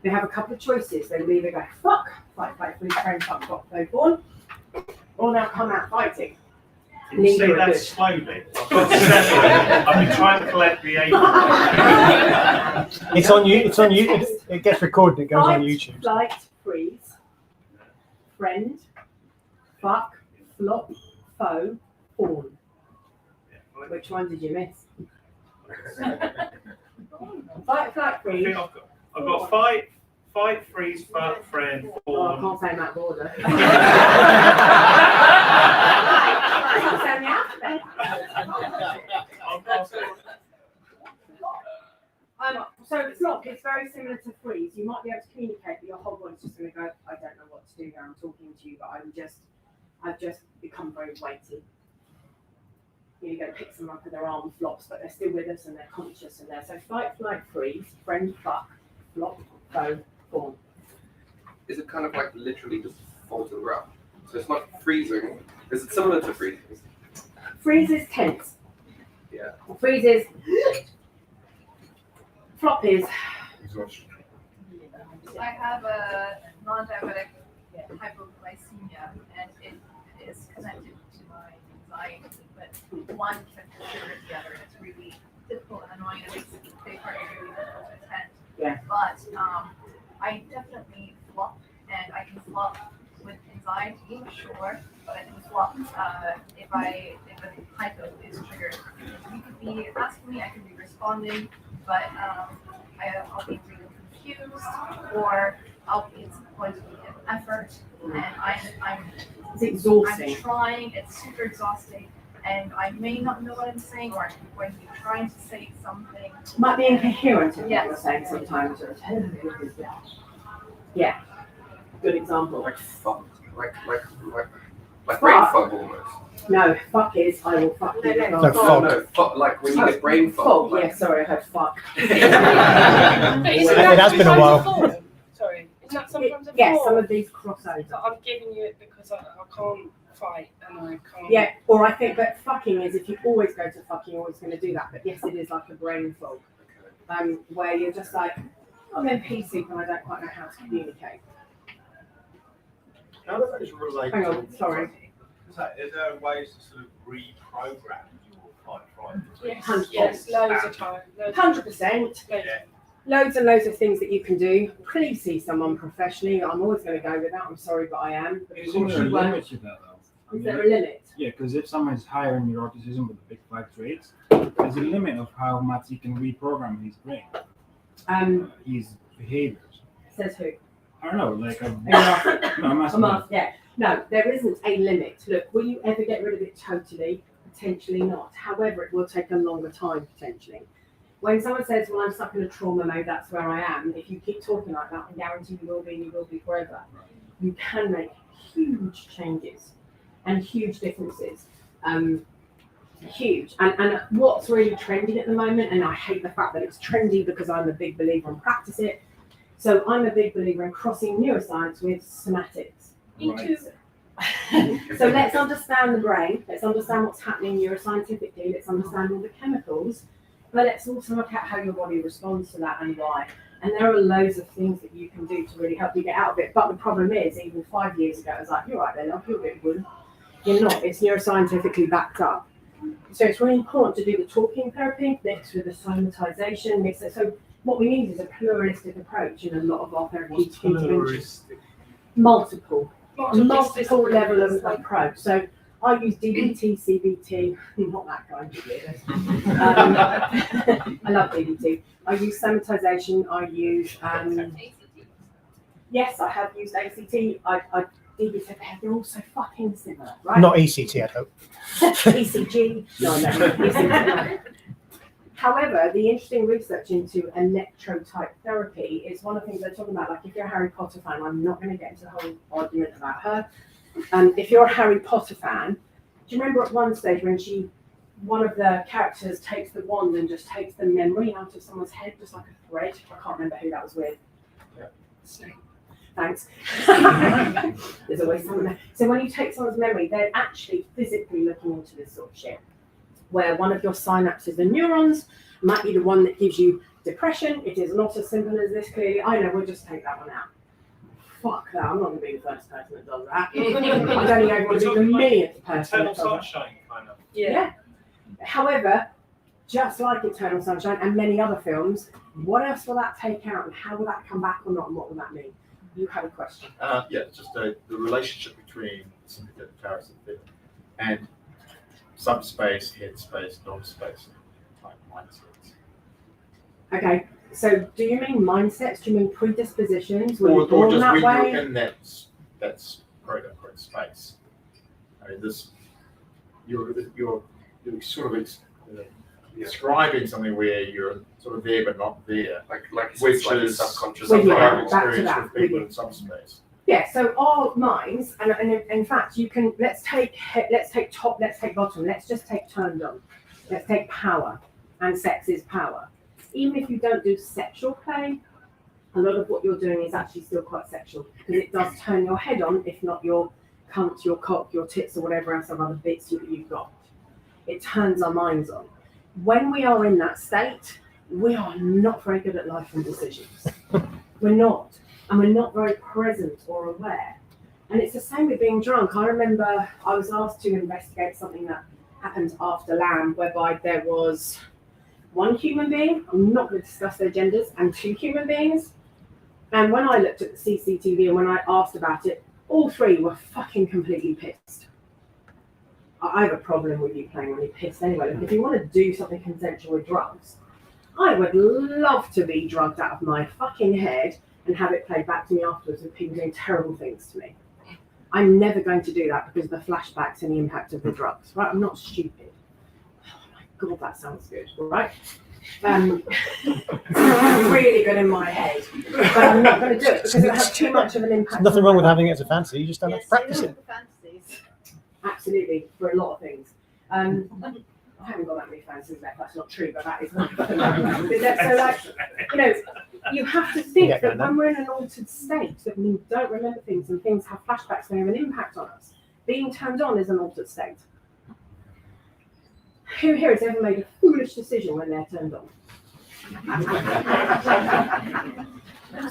They have a couple of choices. They will either go, fuck, fight, free, friend, fuck, go born, or they'll come out fighting. Can you say that slowly? I've been trying to collect the age. It's on you. It's on you. It gets recorded. It goes on YouTube. Flight, freeze, friend, fuck, flop, foe, fawn. Which one did you miss? Fight, flight, freeze. I've got fight, freeze, fuck, friend, Oh, I fawn. can't say Matt Border. So it's very similar to freeze. You might be able to communicate, but your whole body's just going to go, I don't know what to do here, I'm talking to you, but I've just become very weighty. You're going to pick someone up with their arm flops, but they're still with us and they're conscious and they're so fight, flight, freeze, friend, fuck, flop, foe, fawn. Is it kind of like literally just fall to the ground? So it's not freezing. Is it similar to freezing? Freeze is tense. Yeah. Freeze is. Flop is. Exhaustion. I have a non-diabetic hypoglycemia, and it is connected to my anxiety, but one can contribute to the other, and it's really difficult and annoying, and it makes the big part really difficult to attend. Yeah. But I definitely flop, and I can flop with anxiety, sure, but I can flop if a hypo is triggered. You could be asking me, I could be responding, but I'll be really confused, or it's going to be an effort, and It's exhausting. I'm trying, it's super exhausting, and I may not know what I'm saying, or I'm going to be trying to say something. Might be incoherent in what Yes. you're saying sometimes. Yeah. Good example. Like fuck. Like Like brain Fuck. fog almost. No, fuck is I will fuck you. No, regardless. fog. No, fog, like when you get brain fog. Fog, like, yeah, sorry, I heard fuck. But isn't It that has been a sometimes while. form? Sorry, isn't that sometimes a Yeah, some form? of these cross over. So I'm giving you it because I can't fight and I can't. Yeah, or I think that fucking is if you always go to fuck, you're always going to do that. But yes, it is like a brain fog, where you're just like, I'm in pea soup and I don't quite know how to communicate. How does that relate Hang to? on, sorry. Is there ways to sort of reprogram your fight fright? Yes, loads of time. 100%. Yeah. Loads and loads of things that you can do. Please see someone professionally. I'm always going to go with that. I'm sorry, but I am. Isn't there a limit to that though? Is there a limit? Yeah, because if someone is higher in neuroticism with the big 5 traits, there's a limit of how much he can reprogram his brain, his behaviors. Says who? I don't know, like Are you asking? no, I'm asking. I'm asking, yeah. No, there isn't a limit. Look, will you ever get rid of it totally? Potentially not. However, it will take a longer time, potentially. When someone says, well, I'm stuck in a trauma mode, that's where I am, if you keep talking like that, I guarantee you will be forever. You can make huge changes and huge differences. Huge. And what's really trending at the moment, and I hate the fact that it's trendy because I'm a big believer and practice it. So I'm a big believer in crossing neuroscience with somatics. Right. So let's understand the brain, let's understand what's happening neuroscientifically, let's understand all the chemicals, but let's also look at how your body responds to that and why. And there are loads of things that you can do to really help you get out of it. But the problem is, even 5 years ago, I was like, you're right then, I'll feel a bit good. You're not, it's neuroscientifically backed up. So it's really important to do the talking therapy, mixed with the somatization, mix it. So what we need is a pluralistic approach in a lot of our therapeutic interventions. Multiple level of approach. So I use DBT, CBT, not that kind of weird. I love DBT. I use somatization. I use yes, I have used ACT. DBT. They're all so fucking similar, right? Not ECT, I hope. ECG. No, no, ECG. However, the interesting research into electrotype therapy is one of the things they're talking about. Like, if you're a Harry Potter fan, I'm not going to get into the whole argument about her. If you're a Harry Potter fan, do you remember at one stage when one of the characters takes the wand and just takes the memory out of someone's head, just like a thread? I can't remember who that was with. Yeah. Snape. Thanks. There's always someone there. So when you take someone's memory, they're actually physically looking into this sort of shit, where one of your synapses, the neurons, might be the one that gives you depression. It is not as simple as this, clearly. I know, we'll just take that one out. Fuck that, I'm not going to be the first person that does that. I don't even want to be the millionth person Eternal that does that. Sunshine, kind of. Yeah. However, just like Eternal Sunshine and many other films, what else will that take out and how will that come back or not, and what will that mean? You have a question. Yeah, just the relationship between sympathetic parasympathetic and subspace, headspace, non-space type mindsets. Okay, so do you mean mindsets? Do you mean predispositions? Were Or you born just that when way? you're in that's quote unquote space. I mean, you're sort of describing something where you're sort of there but not there, like which like is subconscious. With you, something I've back to experienced that, with people with in subspace. Yeah, so our minds, and in fact, you can, let's take top, let's take bottom, let's just take turned on, let's take power, and sex is power. Even if you don't do sexual play, a lot of what you're doing is actually still quite sexual, because it does turn your head on, if not your cunt, your cock, your tits, or whatever else of other bits you've got. It turns our minds on. When we are in that state, we are not very good at life and decisions. We're not. And we're not very present or aware. And it's the same with being drunk. I remember I was asked to investigate something that happened after Lamb, whereby there was one human being, I'm not going to discuss their genders, and 2 human beings. And when I looked at the CCTV and when I asked about it, all 3 were fucking completely pissed. I have a problem with you playing when you're pissed anyway. If you want to do something consensual with drugs, I would love to be drugged out of my fucking head and have it played back to me afterwards with people doing terrible things to me. I'm never going to do that because of the flashbacks and the impact of the drugs, right? I'm not stupid. Oh my God, that sounds good, right? Really good in my head, but I'm not going to do it because it has too much of an impact. There's nothing wrong with having it as a fantasy, you just don't have to practice it. absolutely, for a lot of things. I haven't got that many fans in that's not true, but that is one of them. So like, you know, you have to think that when we're in an altered state, that we don't remember things and things have flashbacks and have an impact on us. Being turned on is an altered state. Who here has ever made a foolish decision when they're turned on?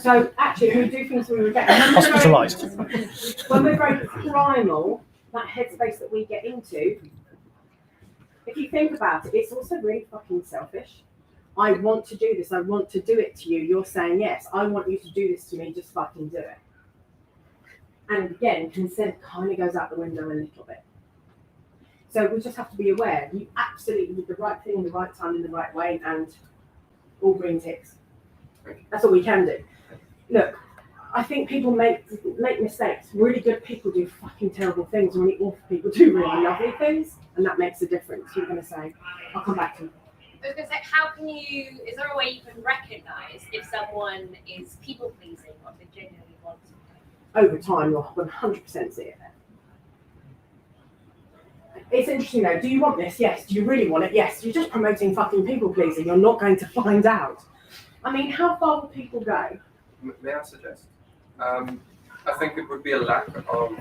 So actually, we do things we regret. Hospitalised. When we're very primal, that headspace that we get into, if you think about it, it's also really fucking selfish. I want to do this. I want to do it to you. You're saying yes. I want you to do this to me. Just fucking do it. And again, consent kind of goes out the window a little bit. So we just have to be aware. You absolutely did the right thing in the right time in the right way, and all green ticks. That's all we can do. Look, I think people make mistakes. Really good people do fucking terrible things, and really awful people do really lovely things, and that makes a difference. You're going to say, I'll come back to you. I was going to say, how can you, is there a way you can recognise if someone is people pleasing or if they genuinely want something? Over time, you'll 100% see it there. It's interesting though, do you want this? Yes. Do you really want it? Yes. You're just promoting fucking people pleasing. You're not going to find out. I mean, how far will people go? May I suggest? I think it would be a lack of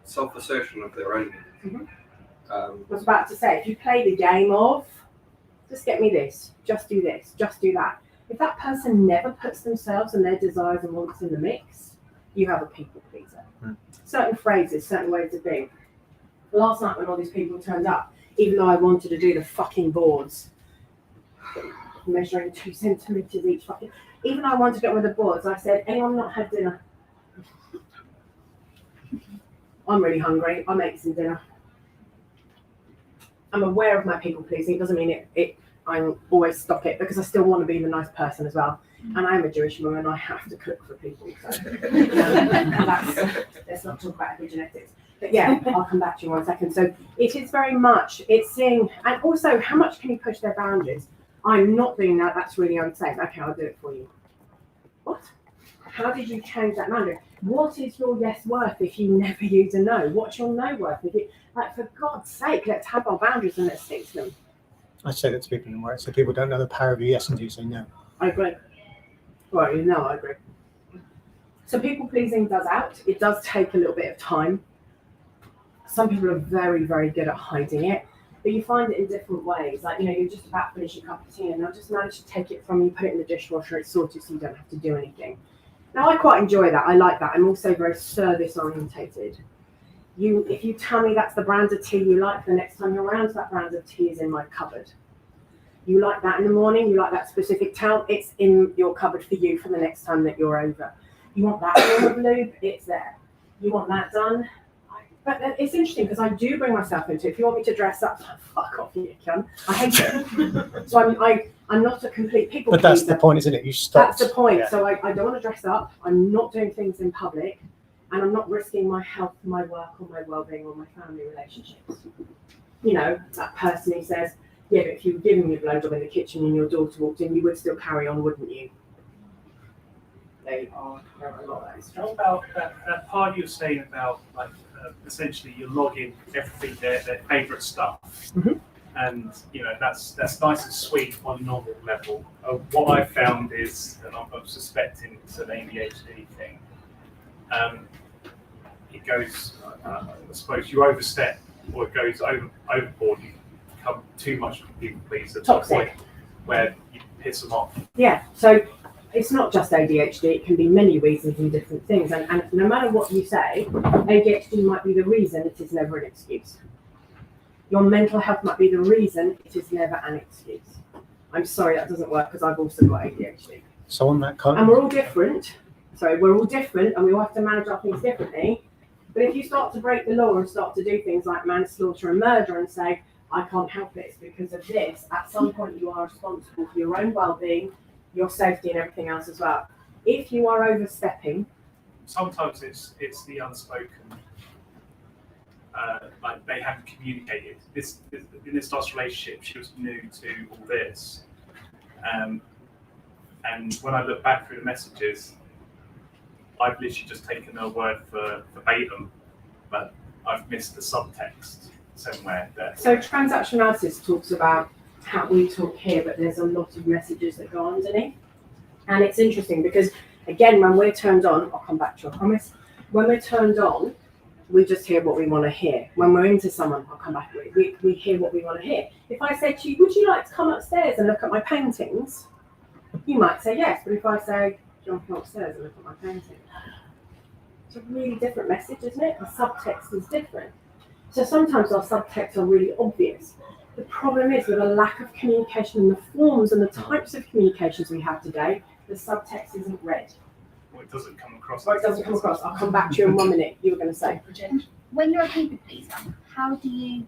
self-assertion of their own needs. I was about to say, if you play the game of, just get me this, just do this, just do that. If that person never puts themselves and their desires and wants in the mix, you have a people pleaser. Certain phrases, certain ways of being. Last night when all these people turned up, even though I wanted to do the fucking boards, measuring 2 centimetres each fucking, even though I wanted to get with the boards, I said, anyone not had dinner? I'm really hungry, I'll make some dinner. I'm aware of my people pleasing, it doesn't mean I always stop it, because I still want to be the nice person as well. And I'm a Jewish woman and I have to cook for people. So let's not talk about epigenetics. But yeah, I'll come back to you in 1 second. So it is very much, it's seeing, and also how much can you push their boundaries? I'm not doing that, that's really unsafe. Okay, I'll do it for you. What? How did you change that boundary? What is your yes worth if you never use a no? What's your no worth? If you, like, for God's sake, let's have our boundaries and let's stick to them. I say that to people in work, so people don't know the power of a yes until you say no. I agree. Well, no, I agree. So people pleasing does out. It does take a little bit of time. Some people are very, very good at hiding it, but you find it in different ways. Like, you know, you're just about to finish your cup of tea and they'll just manage to take it from you, put it in the dishwasher, it's sorted so you don't have to do anything. Now, I quite enjoy that. I like that. I'm also very service orientated. If you tell me that's the brand of tea you like, the next time you're around, that brand of tea is in my cupboard. You like that in the morning, you like that specific towel, it's in your cupboard for you for the next time that you're over. You want that form of lube, it's there. You want that done. But it's interesting because I do bring myself into it. If you want me to dress up, fuck off, you cunt. I hate it. So I'm not a complete people pleaser. But that's the point, isn't it? You stop. That's the point. Yeah. So I don't want to dress up. I'm not doing things in public. And I'm not risking my health, my work, or my well-being, or my family relationships. You know, that person who says, yeah, but if you were giving me a blowjob in the kitchen and your daughter walked in, you would still carry on, wouldn't you? They are a lot of those. How about that part you were saying about, like, essentially you're logging everything, their favourite stuff. Mm-hmm. And, you know, that's nice and sweet on a normal level. What I've found is, and I'm suspecting it's an ADHD thing, it goes, I suppose you overstep, or it goes overboard, you become too much of a people pleaser to the point where you piss them off. Yeah, so it's not just ADHD, it can be many reasons and different things. And no matter what you say, ADHD might be the reason, it is never an excuse. Your mental health might be the reason, it is never an excuse. I'm sorry that doesn't work because I've also got ADHD. So on that kind and we're all different. We're all different and we all have to manage our things differently. But if you start to break the law and start to do things like manslaughter and murder and say, I can't help it, it's because of this, at some point you are responsible for your own well-being, your safety and everything else as well. If you are overstepping, sometimes it's the unspoken, like they haven't communicated. In this last relationship, she was new to all this, and when I look back through the messages, I've literally just taken her word for verbatim, but I've missed the subtext somewhere there. So transaction analysis talks about how we talk here, but there's a lot of messages that go underneath. And it's interesting because, again, when we're turned on, I'll come back to your promise, when we're turned on, we just hear what we want to hear. When we're into someone, I'll come back, we hear what we want to hear. If I say to you, would you like to come upstairs and look at my paintings? You might say yes, but if I say, do you want to come upstairs and look at my paintings? It's a really different message, isn't it? The subtext is different. So sometimes our subtexts are really obvious. The problem is with a lack of communication in the forms and the types of communications we have today, the subtext isn't read. Well, it doesn't come across. Or it doesn't come across. I'll come back to you in 1 minute. You were going to say. When you're a people pleaser, how do you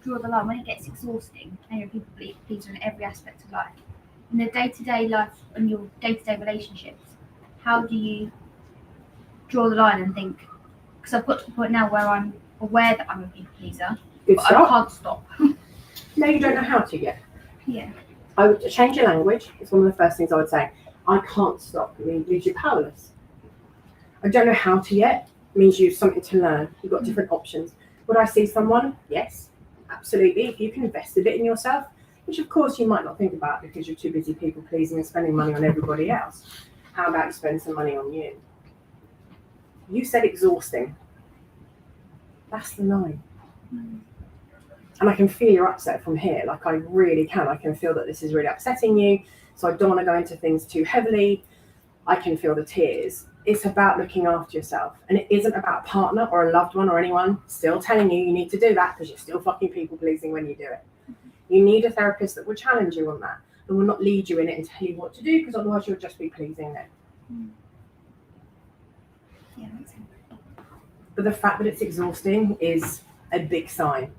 draw the line when it gets exhausting and you're a people pleaser in every aspect of life? In the day-to-day life and your day-to-day relationships, how do you draw the line and think, because I've got to the point now where I'm aware that I'm a people pleaser, Good but start. I can't stop. No, you don't know how to yet. Yeah. I would change your language. It's one of the first things I would say. I can't stop. It means you're powerless. I don't know how to yet. It means you've something to learn. You've got different options. Would I see someone? Yes, absolutely. If you can invest a bit in yourself, which of course you might not think about because you're too busy people pleasing and spending money on everybody else. How about you spend some money on you? You said exhausting. That's the line. And I can feel you're upset from here. Like I really can. I can feel that this is really upsetting you. So I don't want to go into things too heavily. I can feel the tears. It's about looking after yourself. And it isn't about a partner or a loved one or anyone still telling you need to do that because you're still fucking people pleasing when you do it. You need a therapist that will challenge you on that and will not lead you in it and tell you what to do because otherwise you'll just be pleasing them. Yeah, that's it. But the fact that it's exhausting is a big sign.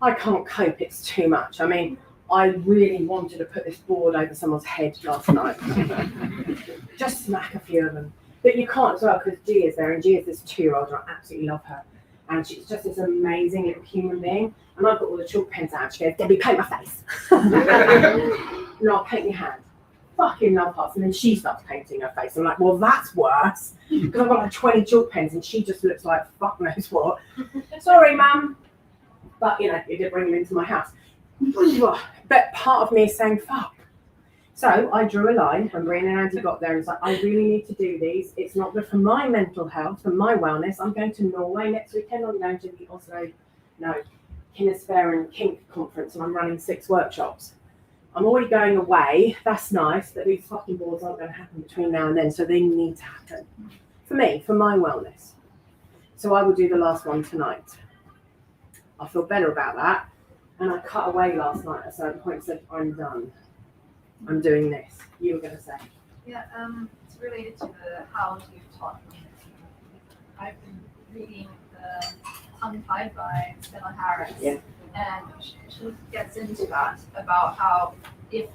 I can't cope, it's too much. I mean, I really wanted to put this board over someone's head last night. Just smack a few of them. But you can't as well because G is there, and G is this 2-year-old, and I absolutely love her. And she's just this amazing little human being. And I've got all the chalk pens out. She goes, Debbie, paint my face. No, I'll paint your hand. Fucking love hearts. And then she starts painting her face. I'm like, well, that's worse. Because I've got like 20 chalk pens, and she just looks like fuck knows what. Sorry, mum. But, you know, you did bring them into my house. But part of me is saying, fuck. So I drew a line, and Brian and Andy got there and was like, I really need to do these. It's not good for my mental health and my wellness. I'm going to Norway next weekend. I'm going to the Kinnesfair and Kink conference, and I'm running 6 workshops. I'm already going away. That's nice, but these fucking boards aren't going to happen between now and then, so they need to happen. For me, for my wellness. So I will do the last one tonight. I feel better about that. And I cut away last night at a certain point and said, I'm done. I'm doing this. You were going to say. Yeah, it's related to the how you've taught me. I've been reading the Tongue Tied by Stella Harris. Yeah. And she gets into that about how if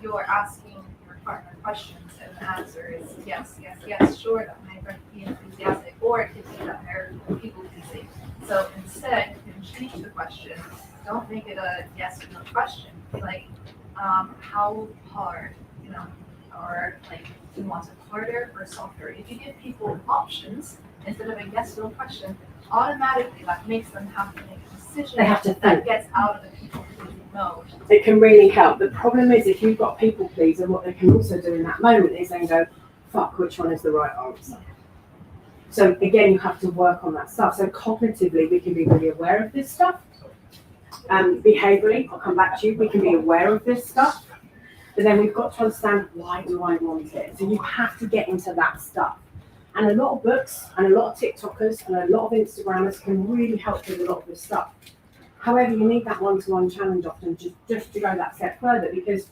you're asking your partner questions and the answer is yes, yes, yes, sure, that might be enthusiastic, or it could be that they're people pleasing. So instead, you can change the question. Don't make it a yes or no question. Like, how hard, you know, or like, do you want it harder or softer? If you give people options instead of a yes or no question, automatically that makes them have to make a decision. They have to think. That gets out of the people pleasing mode. It can really help. The problem is if you've got people pleaser, what they can also do in that moment is then go, fuck, which one is the right answer? So again, you have to work on that stuff. So cognitively, we can be really aware of this stuff. Behaviorally, I'll come back to you, we can be aware of this stuff. But then we've got to understand, why do I want it? So you have to get into that stuff. And a lot of books and a lot of TikTokers and a lot of Instagrammers can really help with a lot of this stuff. However, you need that one-to-one challenge often just to go that step further, because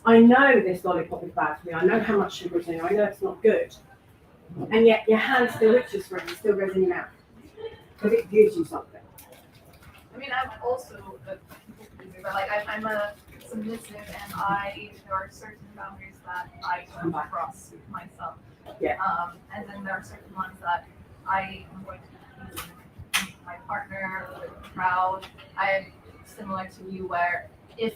I know this lollipop is bad for me. I know how much sugar is in it. I know it's not good. And yet your hand still itches for it and still goes in your mouth. Because it gives you something. I mean, I'm also a people pleaser, but like I'm a submissive, and there are certain boundaries that I don't cross with myself. Yeah. And then there are certain ones that I am going to be pleasing my partner, the crowd. I'm similar to you, where if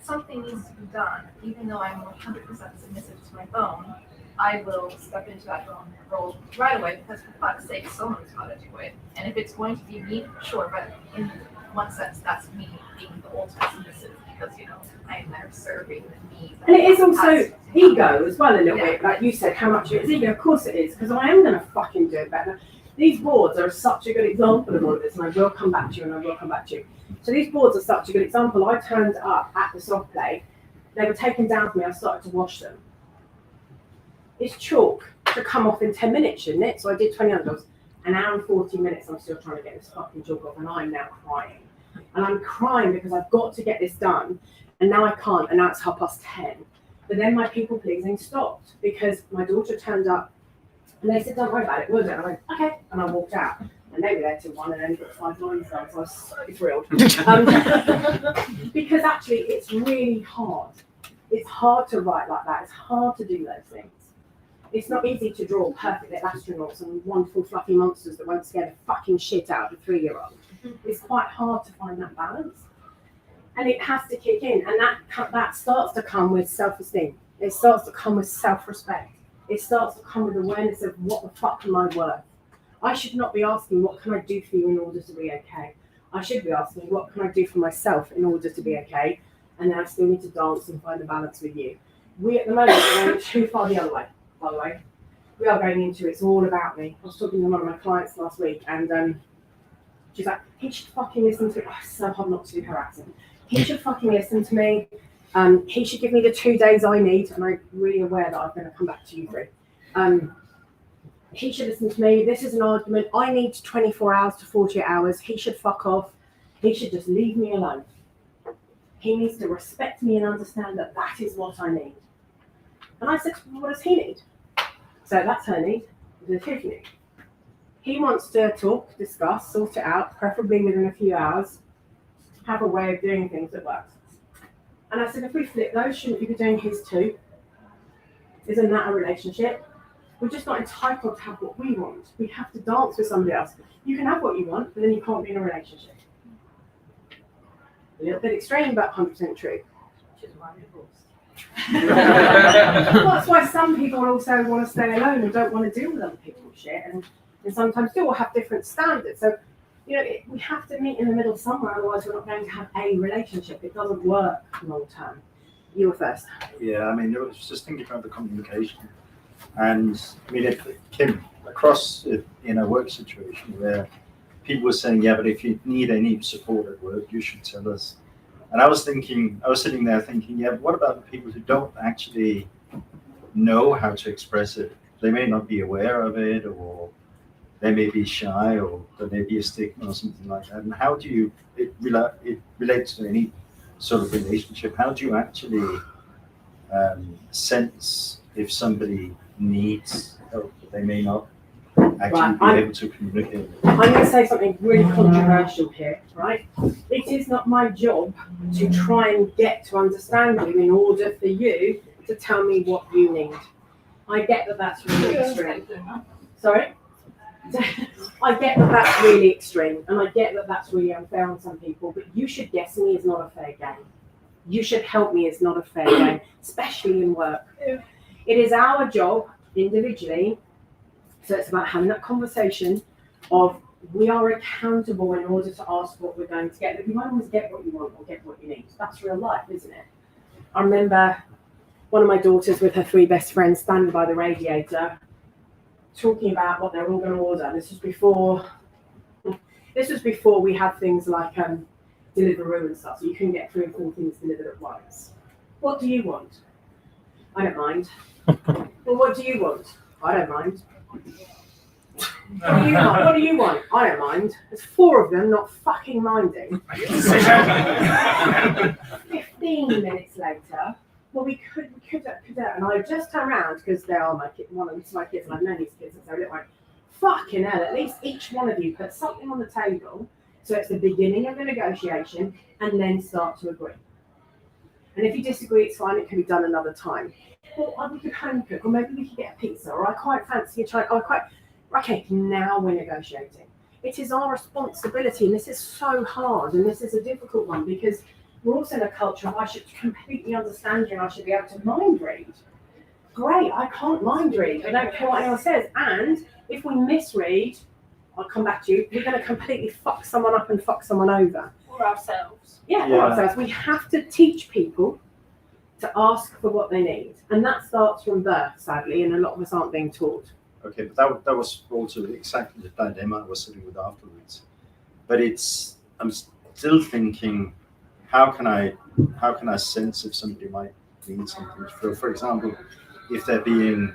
something needs to be done, even though I'm 100% submissive to my phone, I will step into that role right away because for fuck's sake, someone's got to do it. And if it's going to be me, sure, but in one sense, that's me being the ultimate submissive because, you know, I am there serving the needs. And it is also ego as well, a little bit. Like you said, how much it is ego. Of course it is, because I am going to fucking do it better. These boards are such a good example of all of this, and I will come back to you, and I will come back to you. So these boards are such a good example. I turned up at the soft play. They were taken down for me. I started to wash them. It's chalk to come off in 10 minutes, shouldn't it? So I did 20 underdogs. An hour and 40 minutes, I'm still trying to get this fucking chalk off, and I'm now crying. And I'm crying because I've got to get this done, and now I can't, and now it's 10:30. But then my people pleasing stopped because my daughter turned up, and they said, don't worry about it, we'll do it. And I went, okay, and I walked out. And they were there till 1 and then got 5 lines done, so I was so thrilled. Because actually, it's really hard. It's hard to write like that. It's hard to do those things. It's not easy to draw perfect little astronauts and wonderful fluffy monsters that won't scare the fucking shit out of a 3-year-old. It's quite hard to find that balance. And it has to kick in. And that starts to come with self-esteem. It starts to come with self-respect. It starts to come with awareness of what the fuck am I worth. I should not be asking, what can I do for you in order to be okay? I should be asking, what can I do for myself in order to be okay? And then I still need to dance and find the balance with you. We at the moment are going too far the other way, by the way. We are going into it's all about me. I was talking to one of my clients last week, and she's like, he should fucking listen to me. Oh, it's so hard not to do her accent. He should fucking listen to me. He should give me the 2 days I need, and I'm really aware that I'm going to come back to you three. He should listen to me. This is an argument. I need 24 hours to 48 hours. He should fuck off. He should just leave me alone. He needs to respect me and understand that that is what I need. And I said, well, what does he need? So that's her need. What does his need? He wants to talk, discuss, sort it out, preferably within a few hours, have a way of doing things that works. And I said, if we flip those, shouldn't you be doing his too? Isn't that a relationship? We're just not entitled to have what we want. We have to dance with somebody else. You can have what you want, but then you can't be in a relationship. A little bit extreme, but 100% true. Which is why I'm divorced. Well, that's why some people also want to stay alone and don't want to deal with other people's shit, and sometimes do or have different standards. So, you know, we have to meet in the middle somewhere, otherwise we're not going to have a relationship. It doesn't work long term. You were first. Yeah, I mean, I was just thinking about the communication. And I mean, if it came across in a work situation where people were saying, yeah, but if you need any support at work, you should tell us. And I was sitting there thinking, yeah, but what about the people who don't actually know how to express it? They may not be aware of it, or they may be shy, or there may be a stigma or something like that. And how do you, it relates to any sort of relationship, how do you actually sense if somebody needs help that they may not actually be able to communicate? I'm going to say something really controversial here, right? It is not my job to try and get to understand you in order for you to tell me what you need. I get that that's really extreme. Sorry? I get that that's really extreme, and I get that that's really unfair on some people, but you should guess me is not a fair game. You should help me is not a fair game, especially in work. It is our job individually, so it's about having that conversation of we are accountable in order to ask what we're going to get. But you won't always get what you want or get what you need. That's real life, isn't it? I remember one of my daughters with her 3 best friends standing by the radiator talking about what they're all going to order. This was before we had things like Deliveroo and stuff, so you couldn't get 3 or 4 things delivered at once. What do you want? I don't mind. Well, what do you want? I don't mind. What do you want? I don't mind. There's 4 of them not fucking minding. 15 minutes later, well, we could, and I just turned around because they are one of my kids, and I've known these kids since I was little. Fucking hell, at least each one of you put something on the table, so it's the beginning of the negotiation, and then start to agree. And if you disagree, it's fine, it can be done another time. Or we could home cook, or maybe we could get a pizza, or I quite fancy a Chinese, okay, now we're negotiating. It is our responsibility, and this is so hard, and this is a difficult one, because we're also in a culture of I should completely understand you, and I should be able to mind read. great, I can't mind read. I don't care what anyone says. And if we misread, I'll come back to you, we're going to completely fuck someone up and fuck someone over. Or ourselves. Yeah, or ourselves. We have to teach people to ask for what they need. And that starts from birth, sadly, and a lot of us aren't being taught. Okay, but that was also exactly the dilemma I was sitting with afterwards. But I'm still thinking, how can I sense if somebody might need something? For example, if they're being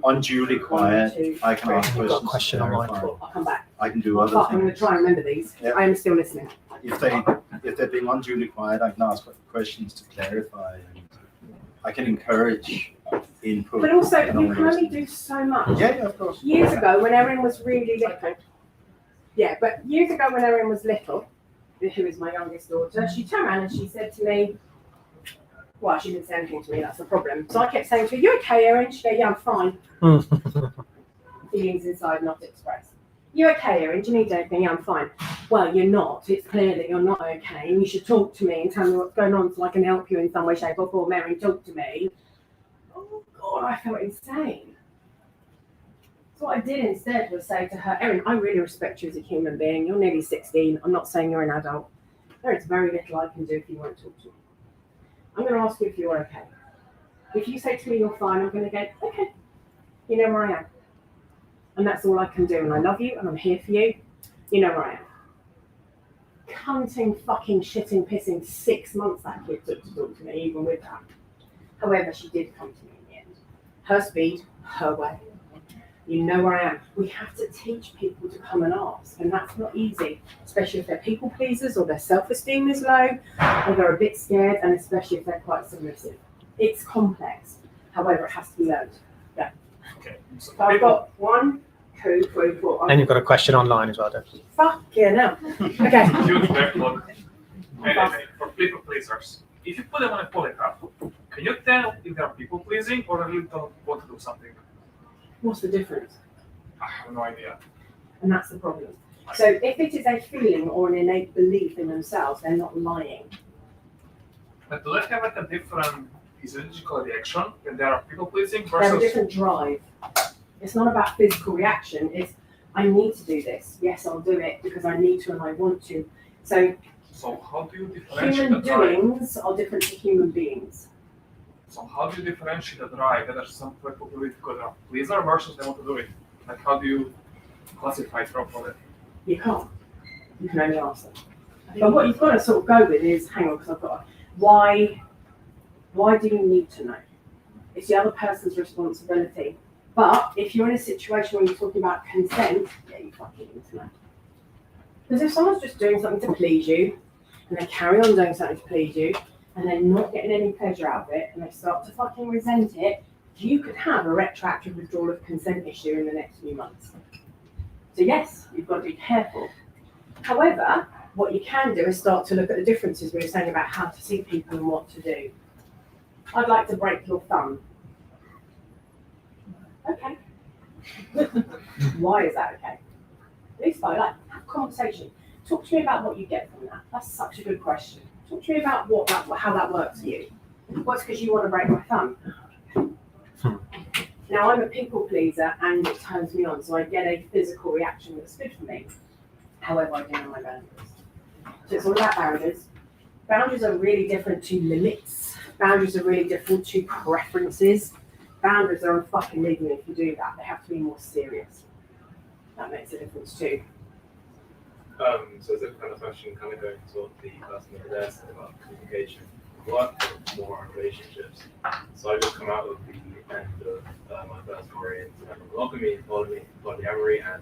unduly quiet, I can ask questions. Got a question online. I'll come back. I can do I'm other going to things. try and remember these. Yeah. I am still listening. If they're being unduly quiet, I can ask questions to clarify, and I can encourage input. But also, and all you can those only things. do so much. Yeah, of course. Years ago, when Erin was really little, but years ago when Erin was little, who is my youngest daughter, she turned around and she said to me, well, she didn't say anything to me, that's the problem. So I kept saying to her, you okay, Erin? She'd go, yeah, I'm fine. Feelings inside not expressed. You okay, Erin? Do you need anything? Yeah, I'm fine. Well, you're not. It's clear that you're not okay. And you should talk to me and tell me what's going on so I can help you in some way, shape or form. Erin, talk to me. Oh, God, I felt insane. So what I did instead was say to her, Erin, I really respect you as a human being. You're nearly 16. I'm not saying you're an adult. There is very little I can do if you won't talk to me. I'm going to ask you if you're okay. If you say to me you're fine, I'm going to go, okay. You know where I am. And that's all I can do. And I love you and I'm here for you. You know where I am. Cunting, fucking, shitting, pissing 6 months that kid took to talk to me, even with that. However, she did come to me in the end. Her speed, her way. You know where I am. We have to teach people to come and ask. And that's not easy, especially if they're people pleasers or their self-esteem is low or they're a bit scared, and especially if they're quite submissive. It's complex. However, it has to be learned. Yeah. Okay. So I've got 1, 2, 3, 4. And you've got a question online as well, Deb. Fucking hell. Okay. Huge backlog. Anyway, for people pleasers, if you put them on a polygraph, can you tell if they're people pleasing or they really don't want to do something? What's the difference? I have no idea. And that's the problem. So if it is a feeling or an innate belief in themselves, they're not lying. But do they have like a different physiological reaction when they are people pleasing They have a versus? different drive. It's not about physical reaction. It's, I need to do this. Yes, I'll do it because I need to and I want to. So how do you differentiate human the drive? doings are different to human beings. So how do you differentiate the drive whether some people do it because they're a pleaser versus they want to do it? Like how do you classify it properly? You can't. You can only ask them. But what you've got to sort of go with is, hang on, because I've got, why do you need to know? It's the other person's responsibility. But if you're in a situation where you're talking about consent, yeah, you fucking need to know. Because if someone's just doing something to please you, and they carry on doing something to please you, and they're not getting any pleasure out of it, and they start to fucking resent it, you could have a retroactive withdrawal of consent issue in the next few months. So yes, you've got to be careful. However, what you can do is start to look at the differences we were saying about how to see people and what to do. I'd like to break your thumb. Okay. Why is that okay? At least I like have a conversation. Talk to me about what you get from that. That's such a good question. Talk to me about how that works for you. What's because you want to break my thumb? Now I'm a people pleaser and it turns me on, so I get a physical reaction that's good for me. However, I do know my boundaries. So it's all about boundaries. Boundaries are really different to limits. Boundaries are really different to preferences. Boundaries are fucking legal if you do that. They have to be more serious. That makes a difference too. So it's a kind of question kind of going to the person over there said about communication, work, more on relationships. So I just come out of the end of my first foray into monogamy, polyamory, and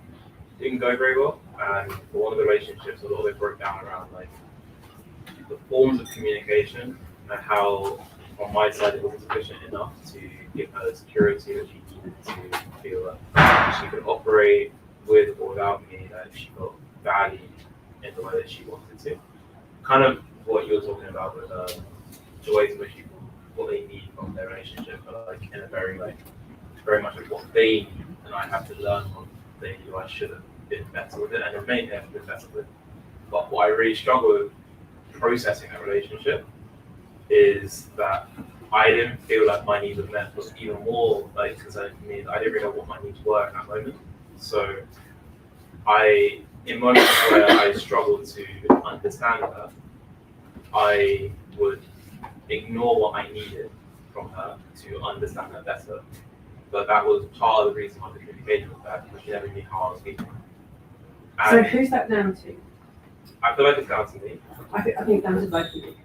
it didn't go very well. And for one of the relationships, a lot of it broke down around like the forms of communication and how, on my side, it wasn't sufficient enough to give her the security that she needed to feel that she could operate with or without me, that she got value in the way that she wanted to. Kind of what you were talking about with the ways in which people, what they need from their relationship, but like in a very much like what they need, and I have to learn what they do. I should have been better with it, and remain there to be better with it. But what I really struggle with processing that relationship is that I didn't feel like my needs were met was even more like concerning for me. I didn't really know what my needs were at that moment. So in moments where I struggled to understand her, I would ignore what I needed from her to understand her better. But that was part of the reason why the communication was bad, because she never knew how I was feeling. So who's that down to? I feel like it's down to me. I think down to both of you.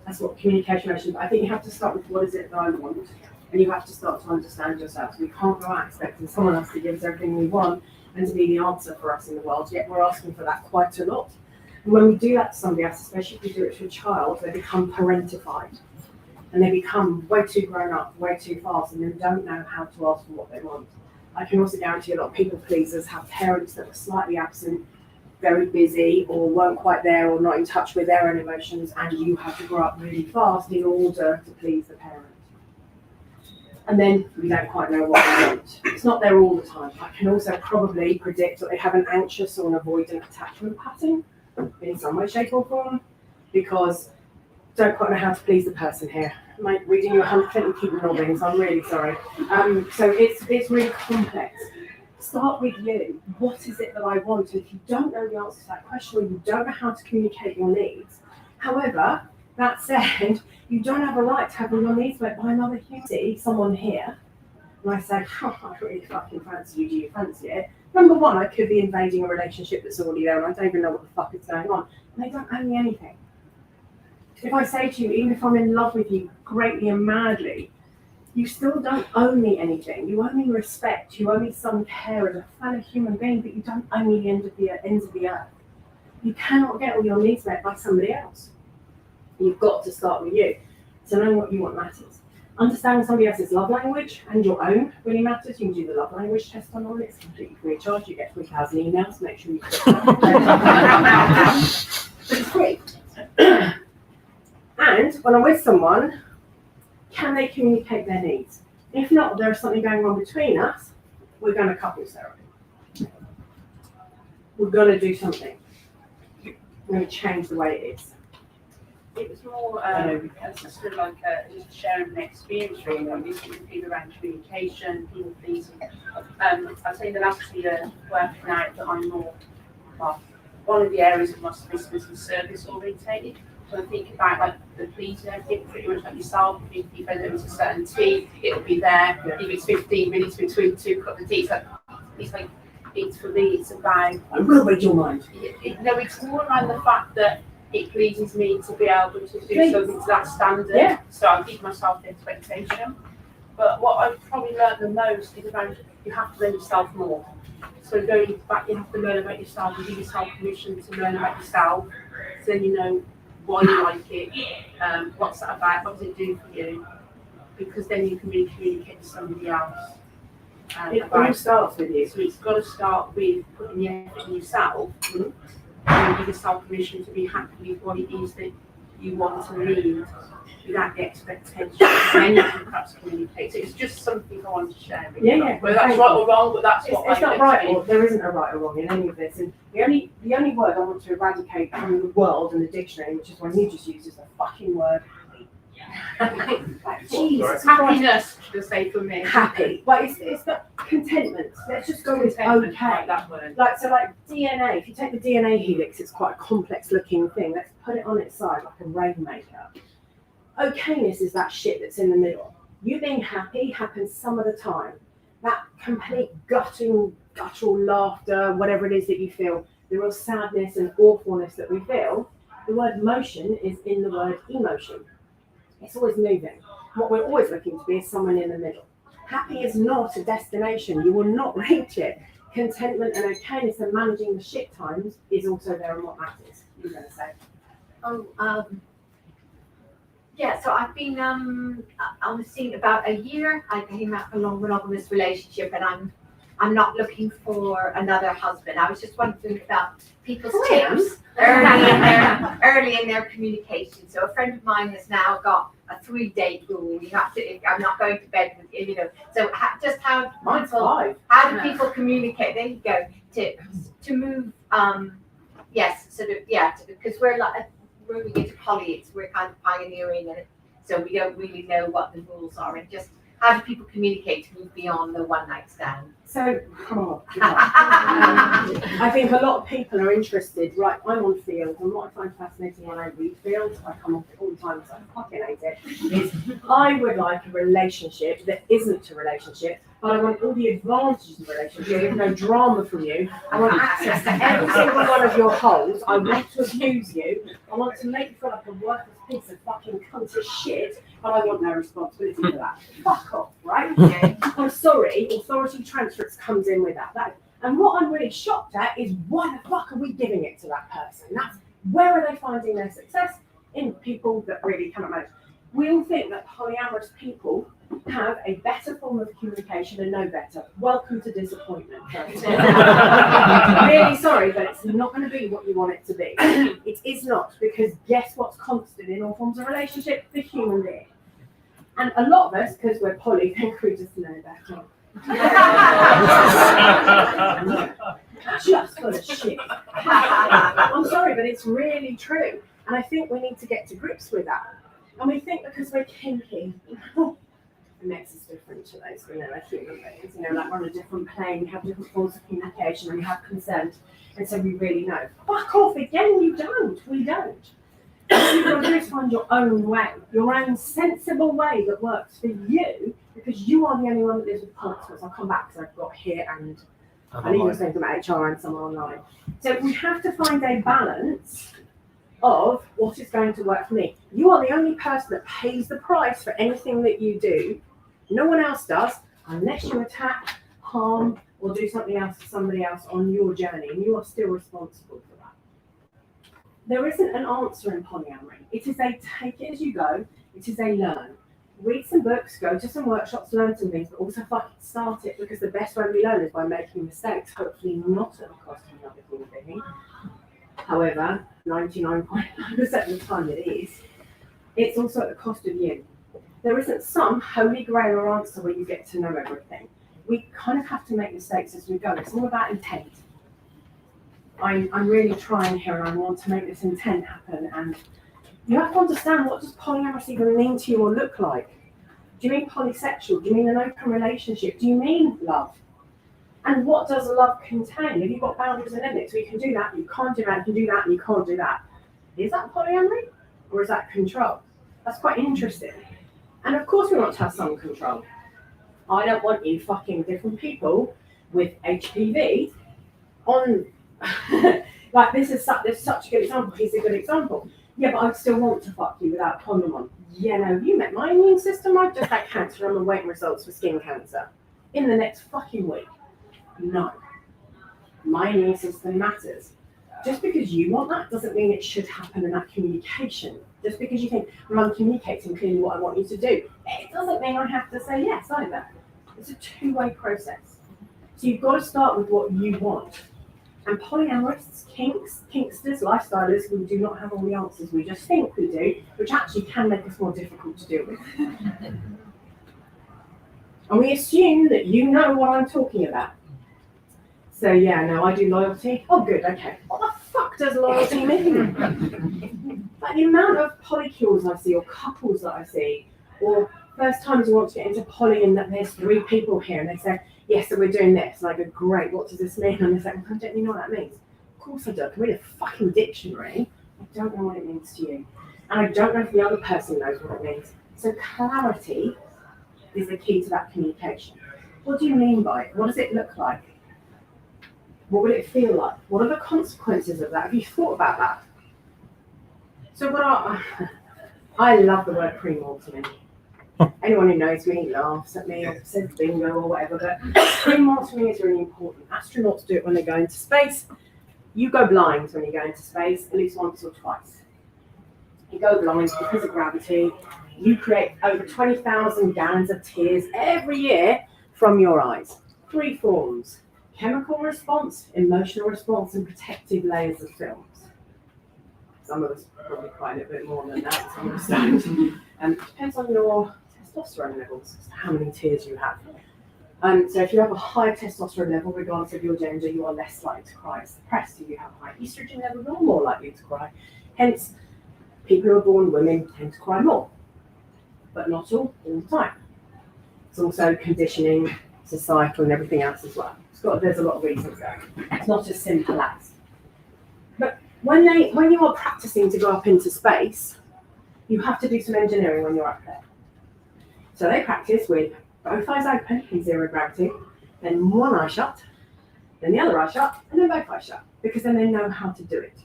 That's what communication is. But I think you have to start with what is it that I want, and you have to start to understand yourself. We can't go out expecting someone else to give us everything we want and to be the answer for us in the world, yet we're asking for that quite a lot. And when we do that to somebody else, especially if we do it to a child, they become parentified. And they become way too grown up, way too fast, and they don't know how to ask for what they want. I can also guarantee a lot of people pleasers have parents that were slightly absent, very busy, or weren't quite there, or not in touch with their own emotions, and you have to grow up really fast in order to please the parent. And then we don't quite know what they want. It's not there all the time. I can also probably predict that they have an anxious or an avoidant attachment pattern in some way, shape, or form, because don't quite know how to please the person here. Am I reading you 100% and keep nodding, so I'm really sorry. So it's really complex. Start with you. What is it that I want? And if you don't know the answer to that question, or you don't know how to communicate your needs, however, that said, you don't have a right to have all your needs met by another human. See someone here, and I say, oh, I really fucking fancy you, do you fancy it? Number one, I could be invading a relationship that's already there, and I don't even know what the fuck is going on, and they don't owe me anything. If I say to you, even if I'm in love with you greatly and madly, you still don't owe me anything. You owe me respect. You owe me some care as a fellow human being, but you don't owe me the ends of the earth. You cannot get all your needs met by somebody else. You've got to start with you. So knowing what you want matters. Understanding somebody else's love language and your own really matters. You can do the love language test online. It's completely free of charge. You get 3,000 emails. Make sure you click that. But it's free. And when I'm with someone, can they communicate their needs? If not, there's something going on between us, we're going to couples therapy. We're going to do something. We're going to change the way it is. It was more just sort of like just sharing an experience really. I'm using people around communication, people pleasing. I'd say the last 2 years working out that I'm more, well, one of the areas of my business is service orientated. So I think about like the pleasing everything pretty much like yourself. If there was a certain tea, it'll be there. Yeah. If it's 15 minutes between 2 cups of tea, it's for me, it's about. I'm going to read your mind. No, it's more around the fact that it pleases me to be able to do something to that standard. Yeah. So I give myself the expectation. But what I've probably learned the most is about you have to learn yourself more. So going back, you have to learn about yourself and give yourself permission to learn about yourself. So then you know why you like it, what's that about, what does it do for you? Because then you can really communicate to somebody else. It all starts with you. So it's got to start with putting the effort in yourself and give yourself permission to be happy with what it is that you want to need without the expectation. And then you can perhaps communicate. So it's just something I want to share with you. Yeah. Whether that's right or wrong, but that's what it's not right, or there isn't a right or wrong in any of this. And the only word I want to eradicate from the world and the dictionary, which is one you just used, is the fucking word happy. Jesus, happiness, should I say for me. Happy. But it's not contentment. Let's just go with okay. That word. Like DNA, if you take the DNA helix, it's quite a complex looking thing. Let's put it on its side like a rainmaker. Okayness is that shit that's in the middle. You being happy happens some of the time. That complete guttural laughter, whatever it is that you feel, the real sadness and awfulness that we feel, the word motion is in the word emotion. It's always moving. What we're always looking to be is someone in the middle. Happy is not a destination. You will not reach it. Contentment and okayness and managing the shit times is also there and what matters. You're going to say. Yeah, so I've been I was seeing about a year. I came out of a long monogamous relationship, and I'm not looking for another husband. I was just wondering about people's tips early in their communication. So a friend of mine has now got a 3-date rule. You have to. I'm not going to bed with you. So mine's 5. How do people communicate? There you go. To move. Yes, sort of. Yeah, because we're like. Moving into poly, we're kind of pioneering, and So we don't really know what the rules are, and just how do people communicate to move beyond the one night stand? So, I think a lot of people are interested, right, I'm on field, and what I find fascinating when I read fields, I come off it all the time, so I fucking hate it, is I would like a relationship that isn't a relationship, but I want all the advantages of a relationship. I want no drama from you. I want access to every single one of your holes. I want to abuse you. I want to make you feel like a worthless piece of fucking cunt of shit, but I want no responsibility for that. Fuck off, right? I'm sorry, authority transfers comes in with that. And what I'm really shocked at is why the fuck are we giving it to that person? That's where are they finding their success? In people that really cannot manage. We all think that polyamorous people have a better form of communication and know better. Welcome to disappointment. Really sorry, but it's not going to be what you want it to be. It is not, because guess what's constant in all forms of relationship? The human being. And a lot of us, because we're poly, think we just know better. Just full of shit. I'm sorry, but it's really true. And I think we need to get to grips with that. And we think because we're kinky, it makes us different to those, we know, as human beings. You know, like we're on a different plane, we have different forms of communication, and we have consent. And so we really know. Fuck off again, you don't. We don't. What you've got to do is find your own way, your own sensible way that works for you, because you are the only one that lives with consequence. I'll come back because I've got here and I need to say something about HR and someone online. So we have to find a balance of what is going to work for me. You are the only person that pays the price for anything that you do. No one else does, unless you attack, harm, or do something else to somebody else on your journey, and you are still responsible for that. There isn't an answer in polyamory. It is a take it as you go. It is a learn. Read some books, go to some workshops, learn some things, but also fucking start it, because the best way we learn is by making mistakes, hopefully not at the cost of another human being. However, 99.9% of the time it is. It's also at the cost of you. There isn't some holy grail answer where you get to know everything. We kind of have to make mistakes as we go. It's all about intent. I'm really trying here, and I want to make this intent happen. And you have to understand, what does polyamorous even mean to you or look like? Do you mean polysexual? Do you mean an open relationship? Do you mean love? And what does love contain? Have you got boundaries and limits? So you can do that, you can't do that, you can do that, and you can't do that. Is that polyamory? Or is that control? That's quite interesting. And of course we want to have some control. I don't want you fucking different people with HPV on, like this is such a good example, he's a good example. Yeah, but I'd still want to fuck you without a condom on. Yeah, no, you met my immune system, I've just had cancer and I'm waiting results for skin cancer in the next fucking week. No. My immune system matters. Just because you want that doesn't mean it should happen in that communication. Just because you think, well, I'm communicating clearly what I want you to do, it doesn't mean I have to say yes either. It's a two-way process. So you've got to start with what you want. And polyamorists, kinksters, lifestylers, we do not have all the answers. We just think we do, which actually can make us more difficult to deal with. And we assume that you know what I'm talking about. So yeah, no, I do loyalty. Oh, good, okay. What the fuck does loyalty mean? Like the amount of polycules I see, or couples that I see, or first times you want to get into poly and that there's 3 people here and they say, yes, so we're doing this. And I go, great, what does this mean? And they say, well, I don't you know what that means? Of course I do. I can read a fucking dictionary. I don't know what it means to you. And I don't know if the other person knows what it means. So clarity is the key to that communication. What do you mean by it? What does it look like? What will it feel like? What are the consequences of that? Have you thought about that? So I love the word pre-mortem. Anyone who knows me laughs at me or says bingo or whatever, but pre-mortem is really important. Astronauts do it when they go into space. You go blind when you go into space at least once or twice. You go blind because of gravity. You create over 20,000 gallons of tears every year from your eyes. 3 forms: chemical response, emotional response, and protective layers of films. Some of us probably cry a little bit more than that, some of us don't. It depends on your testosterone levels, how many tears you have. So if you have a high testosterone level, regardless of your gender, you are less likely to cry. It's depressed. If you have a high estrogen level, you're more likely to cry. Hence, people who are born women tend to cry more. but not all the time. It's also conditioning, societal, and everything else as well. There's a lot of reasons there. It's not as simple as. But when you are practicing to go up into space, you have to do some engineering when you're up there. So they practice with both eyes open in zero gravity, then one eye shut, then the other eye shut, and then both eyes shut, because then they know how to do it.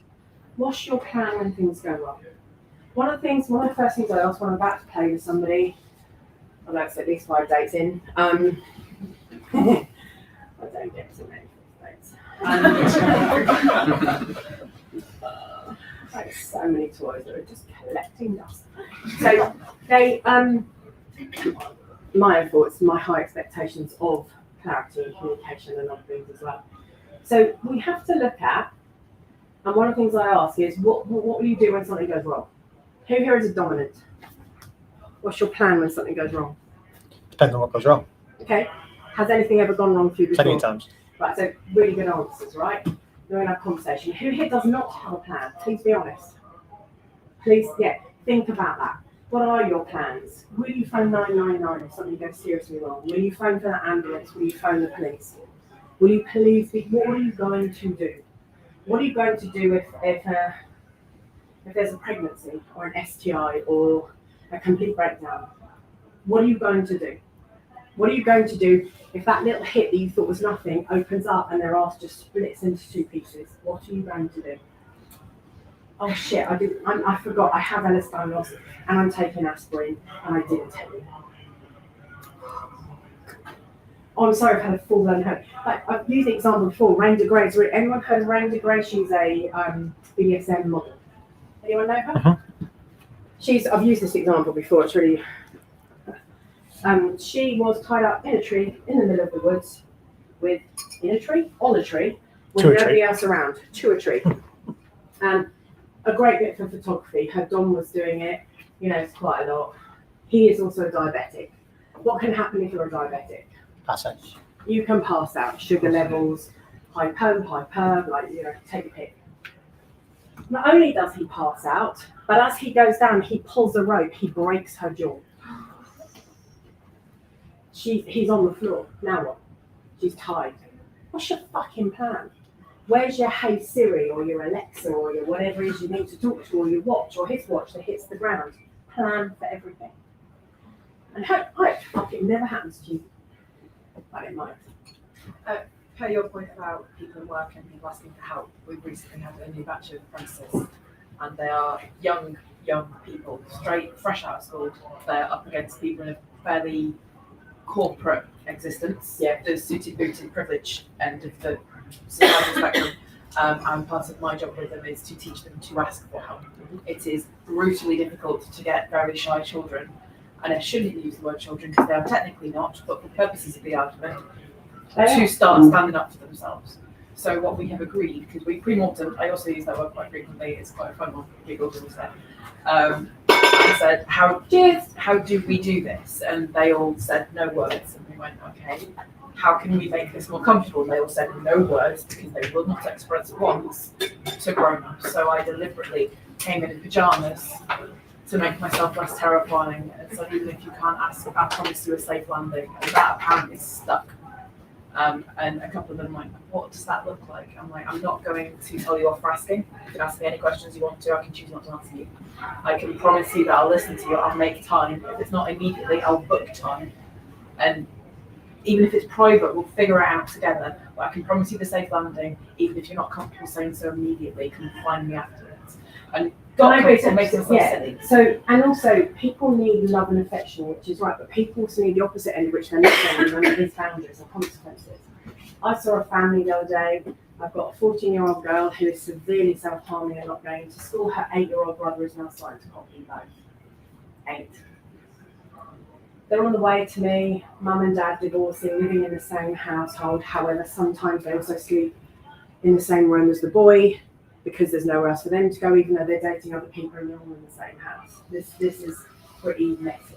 What's your plan when things go wrong? One of the first things I ask when I'm about to play with somebody, I'd like to say at least 5 dates in, I don't get so many dates. Like so many toys that are just collecting dust. So they, my own thoughts, my high expectations of clarity and communication and other things as well. So we have to look at, and one of the things I ask is, what will you do when something goes wrong? Who here is a dominant? What's your plan when something goes wrong? Depends on what goes wrong. Okay. Has anything ever gone wrong for you before? Plenty of times. Right, so really good answers, right? We're in our conversation. Who here does not have a plan? Please be honest. Please, think about that. What are your plans? Will you phone 999 if something goes seriously wrong? Will you phone for the ambulance? Will you phone the police? Will you please what are you going to do? What are you going to do if there's a pregnancy or an STI or a complete breakdown? What are you going to do? What are you going to do if that little hit that you thought was nothing opens up and their ass just splits into 2 pieces? What are you going to do? Oh shit, I forgot, I have Ehlers-Danlos and I'm taking aspirin and I didn't tell you. Oh, I'm sorry, I've had a full-blown head. Like, I've used the example before, Rain de Grey. Anyone heard of Rain de Grey? She's a BDSM model. Anyone know her? Uh-huh. I've used this example before, it's really... she was tied up in a tree in the middle of the woods with, on a tree, with nobody else around, to a tree. And a great bit for photography. Her Dom was doing it, it's quite a lot. He is also a diabetic. What can happen if you're a diabetic? Pass out. You can pass out, sugar levels, hypo, take a pick. Not only does he pass out, but as he goes down, he pulls a rope, he breaks her jaw. He's on the floor. Now what? She's tied. What's your fucking plan? Where's your Hey Siri or your Alexa or your whatever it is you need to talk to, or your watch or his watch that hits the ground? Plan for everything. And hope it never happens to you. I don't mind. Per your point about people in work and people asking for help, we've recently had a new batch of apprentices, and they are young people, fresh out of school. They're up against people in a fairly corporate existence, the suited, booted, privilege end of the societal spectrum. And part of my job with them is to teach them to ask for help. It is brutally difficult to get very shy children, and I shouldn't use the word children because they are technically not, but for purposes of the argument, to start standing up for themselves. So what we have agreed, because we pre-mortem, I also use that word quite frequently, it's quite a fun one, giggled and said, I said, how do we do this? And they all said no words, and we went, okay, how can we make this more comfortable? And they all said no words because they will not express once to grown-ups. So I deliberately came in pajamas to make myself less terrifying, and so even if you can't ask, I promise you a safe landing, and that apparently stuck. And a couple of them went, what does that look like? I'm like, I'm not going to tell you off for asking. You can ask me any questions you want to, I can choose not to answer you. I can promise you that I'll listen to you, I'll make time. If it's not immediately, I'll book time. And even if it's private, we'll figure it out together. But I can promise you the safe landing, even if you're not comfortable saying so immediately, come find me afterwards. And silly. So, and also, people need love and affection, which is right, but people also need the opposite end, which they're not saying, none of these boundaries and consequences. I saw a family the other day. I've got a 14-year-old girl who is severely self-harming and not going to school. Her 8-year-old brother is now starting to copy both. 8. They're on the way to me, mum and dad divorcing, living in the same household. However, sometimes they also sleep in the same room as the boy, because there's nowhere else for them to go, even though they're dating other people and they're all in the same house. This is pretty messy.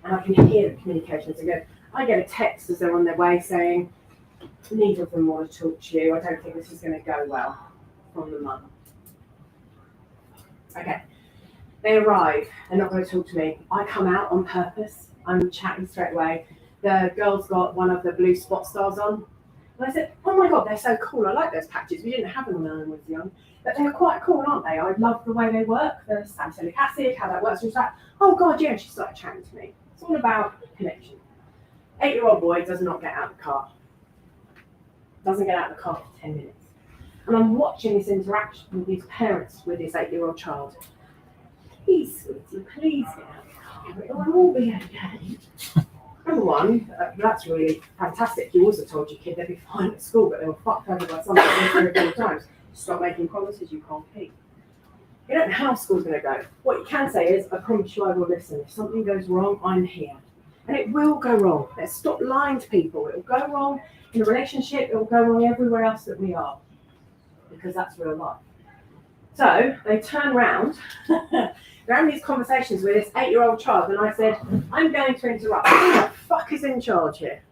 And I can hear the communications again. I get a text as they're on their way saying, neither of them want to talk to you. I don't think this is going to go well, from the mum. Okay. They arrive, they're not going to talk to me. I come out on purpose. I'm chatting straight away. The girl's got one of the blue spot stars on. And I said, oh my God, they're so cool. I like those patches. We didn't have them when I was young. But they're quite cool, aren't they? I love the way they work. The salicylic acid, how that works. She was like, oh God, yeah. And she started chatting to me. It's all about connection. 8-year-old boy does not get out of the car. Doesn't get out of the car for 10 minutes. And I'm watching this interaction with these parents with this 8-year-old child. Please, sweetie, please get out of the car. It'll all be okay. Number one, that's really fantastic. You also told your kid they'd be fine at school, but they were fucked over by something 3 or 4 times. Stop making promises you can't keep. You don't know how school's going to go. What you can say is, I promise you I will listen. If something goes wrong, I'm here. And it will go wrong. Let's stop lying to people. It will go wrong in a relationship. It will go wrong everywhere else that we are. Because that's real life. So they turn round. They're having these conversations with this 8-year-old child. And I said, I'm going to interrupt. Who the fuck is in charge here?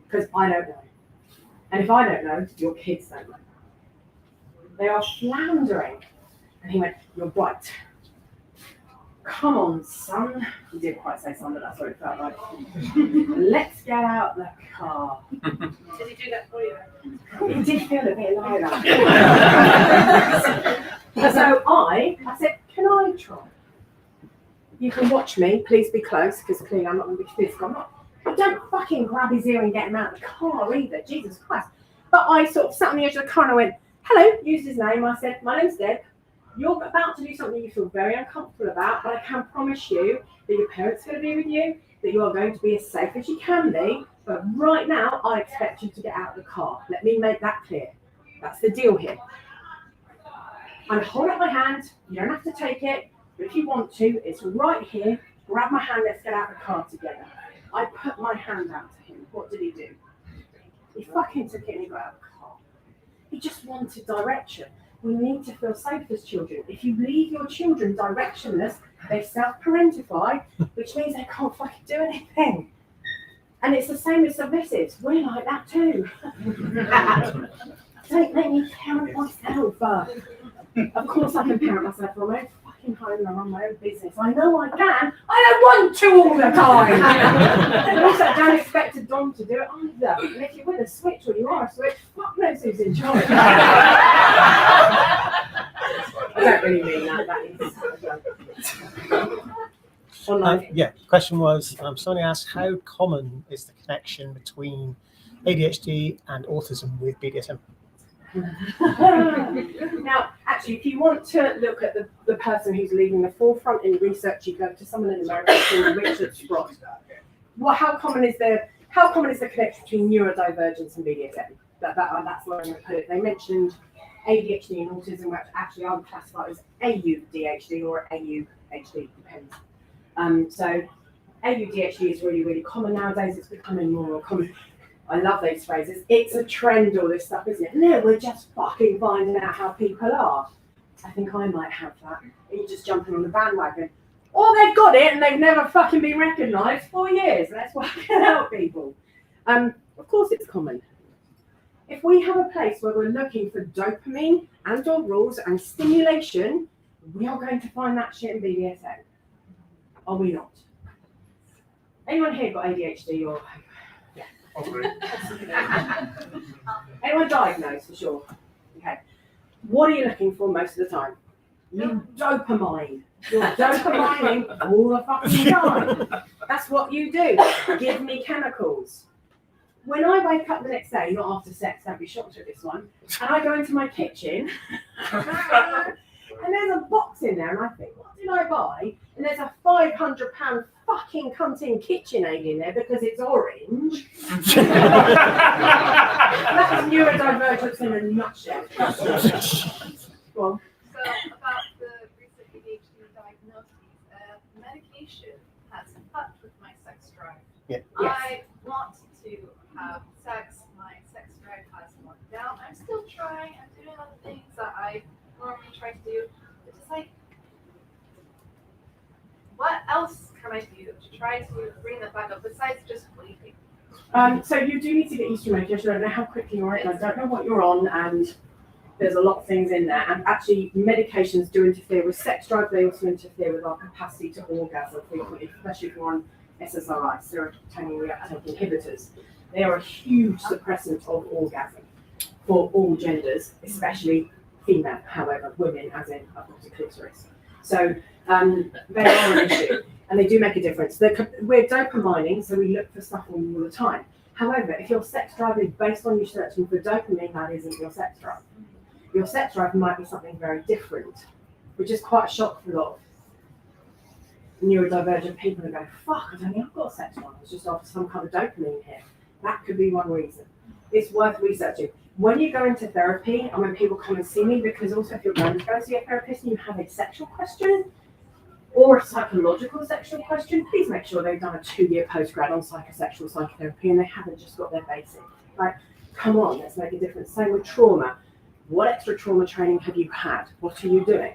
Because I don't know. And if I don't know, your kids don't know. They are floundering. And he went, you're right. Come on, son. He didn't quite say son, but that's what it felt like. Let's get out the car. Did he do that for you? It did feel a bit like that. So I said, can I try? You can watch me, please be close, because clearly I'm not going to be physical. But don't fucking grab his ear and get him out of the car either, Jesus Christ. But I sort of sat on the edge of the car and I went, hello, used his name. I said, my name's Deb. You're about to do something you feel very uncomfortable about, but I can promise you that your parents are going to be with you, that you are going to be as safe as you can be. But right now, I expect you to get out of the car. Let me make that clear. That's the deal here. I'm holding up my hand. You don't have to take it. But if you want to, it's right here. Grab my hand. Let's get out of the car together. I put my hand out to him. What did he do? He fucking took it and he got out of the car. He just wanted direction. We need to feel safe as children. If you leave your children directionless, they self-parentify, which means they can't fucking do anything. And it's the same with submissives. We're like that too. Don't make me parent myself. Of course I can parent myself from my own fucking home and run my own business. I know I can. I don't want to all the time. And also don't expect a dom to do it either. And if you're with a switch or you are a switch, fuck knows who's in charge. I don't really mean that. That is yeah, question was, somebody asked, how common is the connection between ADHD and autism with BDSM? Now, actually, if you want to look at the person who's leading the forefront in research, you go to someone in America called Richard Sprott. Well, how common is the connection between neurodivergence and BDSM? That's where I'm going to put it. They mentioned ADHD and autism, which actually I would classify as AUDHD or AUHD, depends. So AUDHD is really, really common nowadays. It's becoming more common. I love those phrases. It's a trend, all this stuff, isn't it? No, we're just fucking finding out how people are. I think I might have that. You're just jumping on the bandwagon. Or they've got it and they've never fucking been recognised for years. That's why I can help people. Of course it's common. If we have a place where we're looking for dopamine and or rules and stimulation, we are going to find that shit in BDSM. Are we not? Anyone here got ADHD or... Anyone diagnosed for sure? Okay. What are you looking for most of the time? You dopamine. You're dopamining all the fucking time. That's what you do. Give me chemicals. When I wake up the next day, not after sex, don't be shocked at this one, and I go into my kitchen, and there's a box in there, and I think, what did I buy? And there's a £500 fucking cunting KitchenAid in there because it's orange. That's neurodivergence in a nutshell. Go on. So about the recent ADHD diagnosis, medication has fucked with my sex drive. Yeah. Yes. I want to have sex. My sex drive has gone down. I'm still trying. I'm doing other things that I normally try to do. It's just like, what else can I do to try to bring that back up besides just waiting? So you do need to get used to your medication. I don't know how quickly you're on it. I don't know what you're on, and There's a lot of things in there, and actually medications do interfere with sex drive. They also interfere with our capacity to orgasm frequently, especially if you're on SSRI, serotonin reuptake inhibitors. They are a huge suppressant of orgasm for all genders, especially female, however, women as in I've got a clitoris. So they are an issue, and they do make a difference. We're dopamining, so we look for stuff on you all the time. However, if your sex drive is based on you searching for dopamine, that isn't your sex drive. Your sex drive might be something very different, which is quite a shock for a lot of neurodivergent people who go, fuck, I don't think I've got a sex drive. It's just after some kind of dopamine hit. That could be one reason. It's worth researching. When you go into therapy, and when people come and see me, because also if you're going to go see a therapist and you have a sexual question or a psychological sexual question, please make sure they've done a 2-year postgrad on psychosexual psychotherapy and they haven't just got their basic. Like, come on, let's make a difference. Same with trauma. What extra trauma training have you had? What are you doing?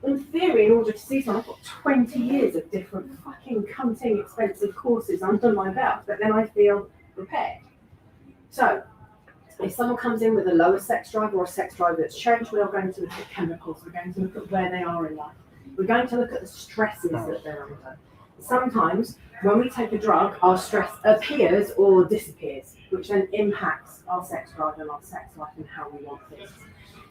In theory, in order to see someone, I've got 20 years of different fucking cunting expensive courses under my belt, but then I feel prepared. So, if someone comes in with a lower sex drive or a sex drive that's changed, we are going to look at chemicals, we're going to look at where they are in life. We're going to look at the stresses that they're under. Sometimes, when we take a drug, our stress appears or disappears, which then impacts our sex drive and our sex life and how we want things.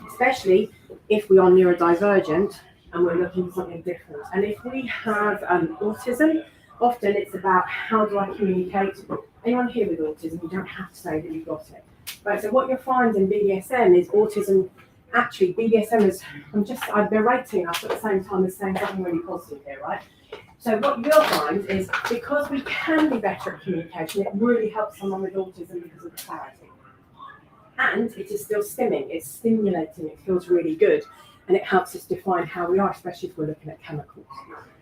Especially if we are neurodivergent and we're looking for something different. And if we have autism, often it's about how do I communicate. Anyone here with autism, you don't have to say that you've got it. Right, so what you'll find in BDSM is autism. Actually, BDSM is, I'm berating us at the same time as saying something really positive here, right? So what you'll find is because we can be better at communication, it really helps someone with autism because of the clarity. And it is still stimming, it's stimulating, it feels really good, and it helps us define how we are, especially if we're looking at chemicals.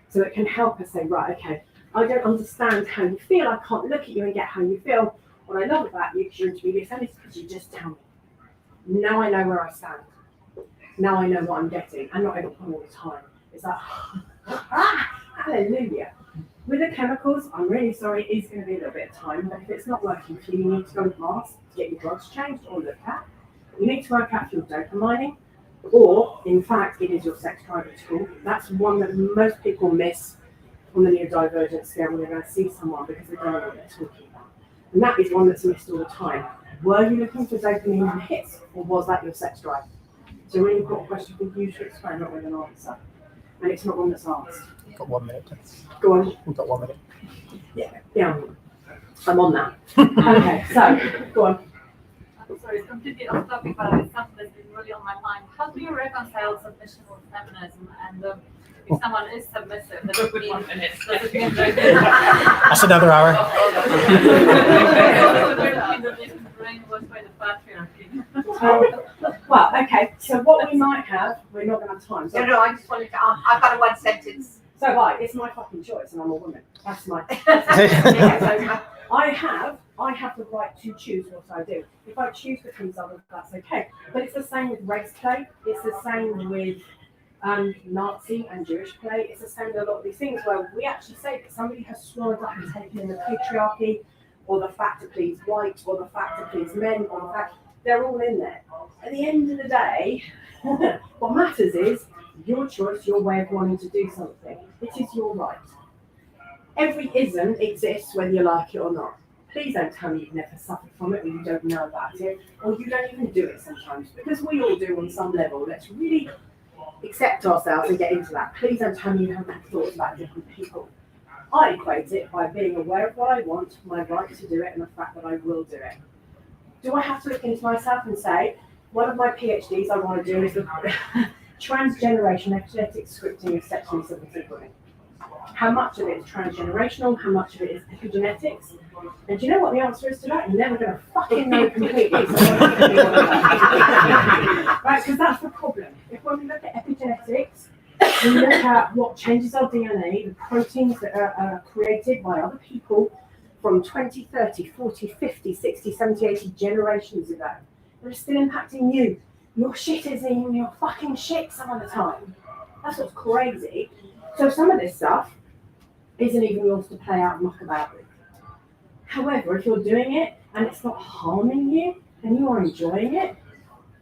So it can help us say, right, okay, I don't understand how you feel, I can't look at you and get how you feel. What I love about you, because you're into BDSM, is because you just tell me. Now I know where I stand. Now I know what I'm getting, and not everyone all the time. It's like, hallelujah. With the chemicals, I'm really sorry, it is going to be a little bit of time, but if it's not working for you, you need to go to mask, get your drugs changed or looked at. You need to work out if you're dopamining, or in fact, it is your sex drive at all. That's one that most people miss on the neurodivergent scale when they're going to see someone because they don't know what they're talking about. And that is one that's missed all the time. Were you looking for dopamine and hits, or was that your sex drive? So when you've got a question, you should explain not with an answer. And it's not one that's asked. We've got 1 minute. Go on. We've got 1 minute. Yeah. I'm on that. Okay, so go on. I'm sorry, it's completely off topic, but it's something that's been really on my mind. How do you reconcile submission with feminism? And if someone is submissive, does it mean that That's another hour. brainwashed by the patriarchy? Well, okay, so what we might have, we're not going to have time. So No, I just wanted to, I've got a 1 sentence. So right, it's my fucking choice, and I'm a woman. That's my. So I have the right to choose what I do. If I choose between others, that's okay. But it's the same with race play. It's the same with Nazi and Jewish play. It's the same with a lot of these things where we actually say that somebody has swallowed up and taken in the patriarchy, or the fact to please white, or the fact to please men, or the fact they're all in there. At the end of the day, what matters is your choice, your way of wanting to do something. It is your right. Every ism exists whether you like it or not. Please don't tell me you've never suffered from it, or you don't know about it, or you don't even do it sometimes, because we all do on some level. Let's really accept ourselves and get into that. Please don't tell me you haven't had thoughts about different people. I equate it by being aware of what I want, my right to do it, and the fact that I will do it. Do I have to look into myself and say, one of my PhDs I want to do is look at transgeneration epigenetic scripting of sexually submissive women. How much of it is transgenerational? How much of it is epigenetics? And do you know what the answer is to that? You're never going to fucking know completely. Right, because that's the problem. If when we look at epigenetics, we look at what changes our DNA, the proteins that are created by other people from 20, 30, 40, 50, 60, 70, 80 generations ago. They're still impacting you. Your shit isn't even your fucking shit some of the time. That's what's crazy. So some of this stuff isn't even yours to play out and muck about with. However, if you're doing it and it's not harming you and you are enjoying it,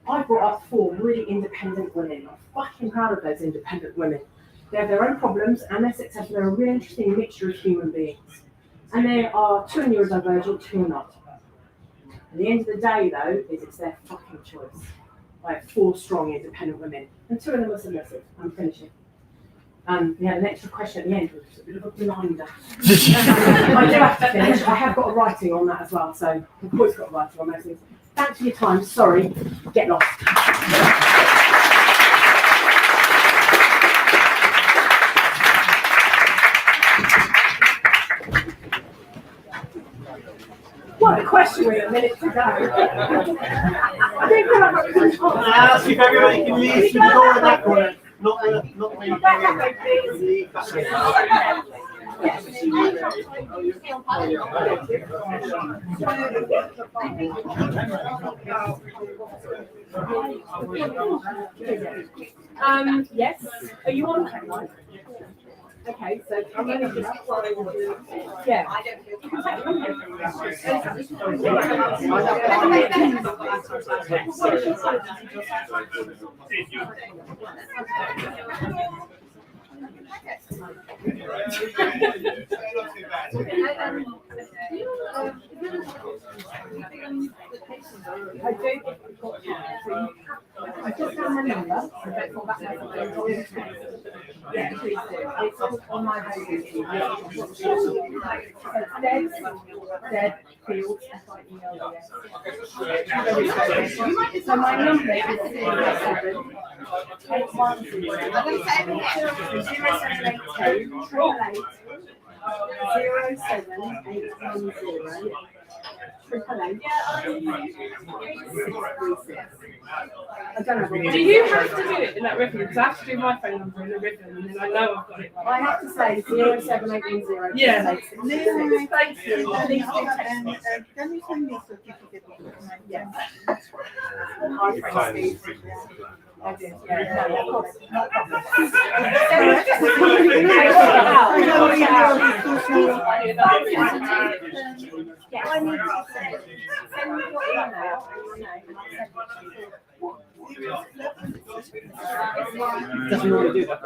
I brought up 4 really independent women. I'm fucking proud of those independent women. They have their own problems and they're successful. They're a really interesting mixture of human beings. And there are 2 neurodivergent, 2 are not. At the end of the day, though, it's their fucking choice. I have 4 strong independent women, and 2 of them are submissive. I'm finishing. We had an extra question at the end, which was a bit of a blinder. I do have to finish. I have got a writing on that as well, so I've always got a writing on those things. Thanks for your time. Sorry, get lost. What a question with a minute to go. I don't feel like I'm going to ask if everybody can leave through the door in that corner. Not the yes. Are you on? Okay, so I'm only just yeah. I just found my number. Yeah, please do. It's on my home. Dead Fields, FIELDS. So my number is 07810 I don't know. Do you have to do it in that rhythm? Because I have to do my phone number in a rhythm, and then I know I've got it right. I have to say 07810. Yeah. Thank you. Can you send me a certificate? Yes. I did. Yeah, of course. No yeah, I need to send me your email. doesn't want to do that.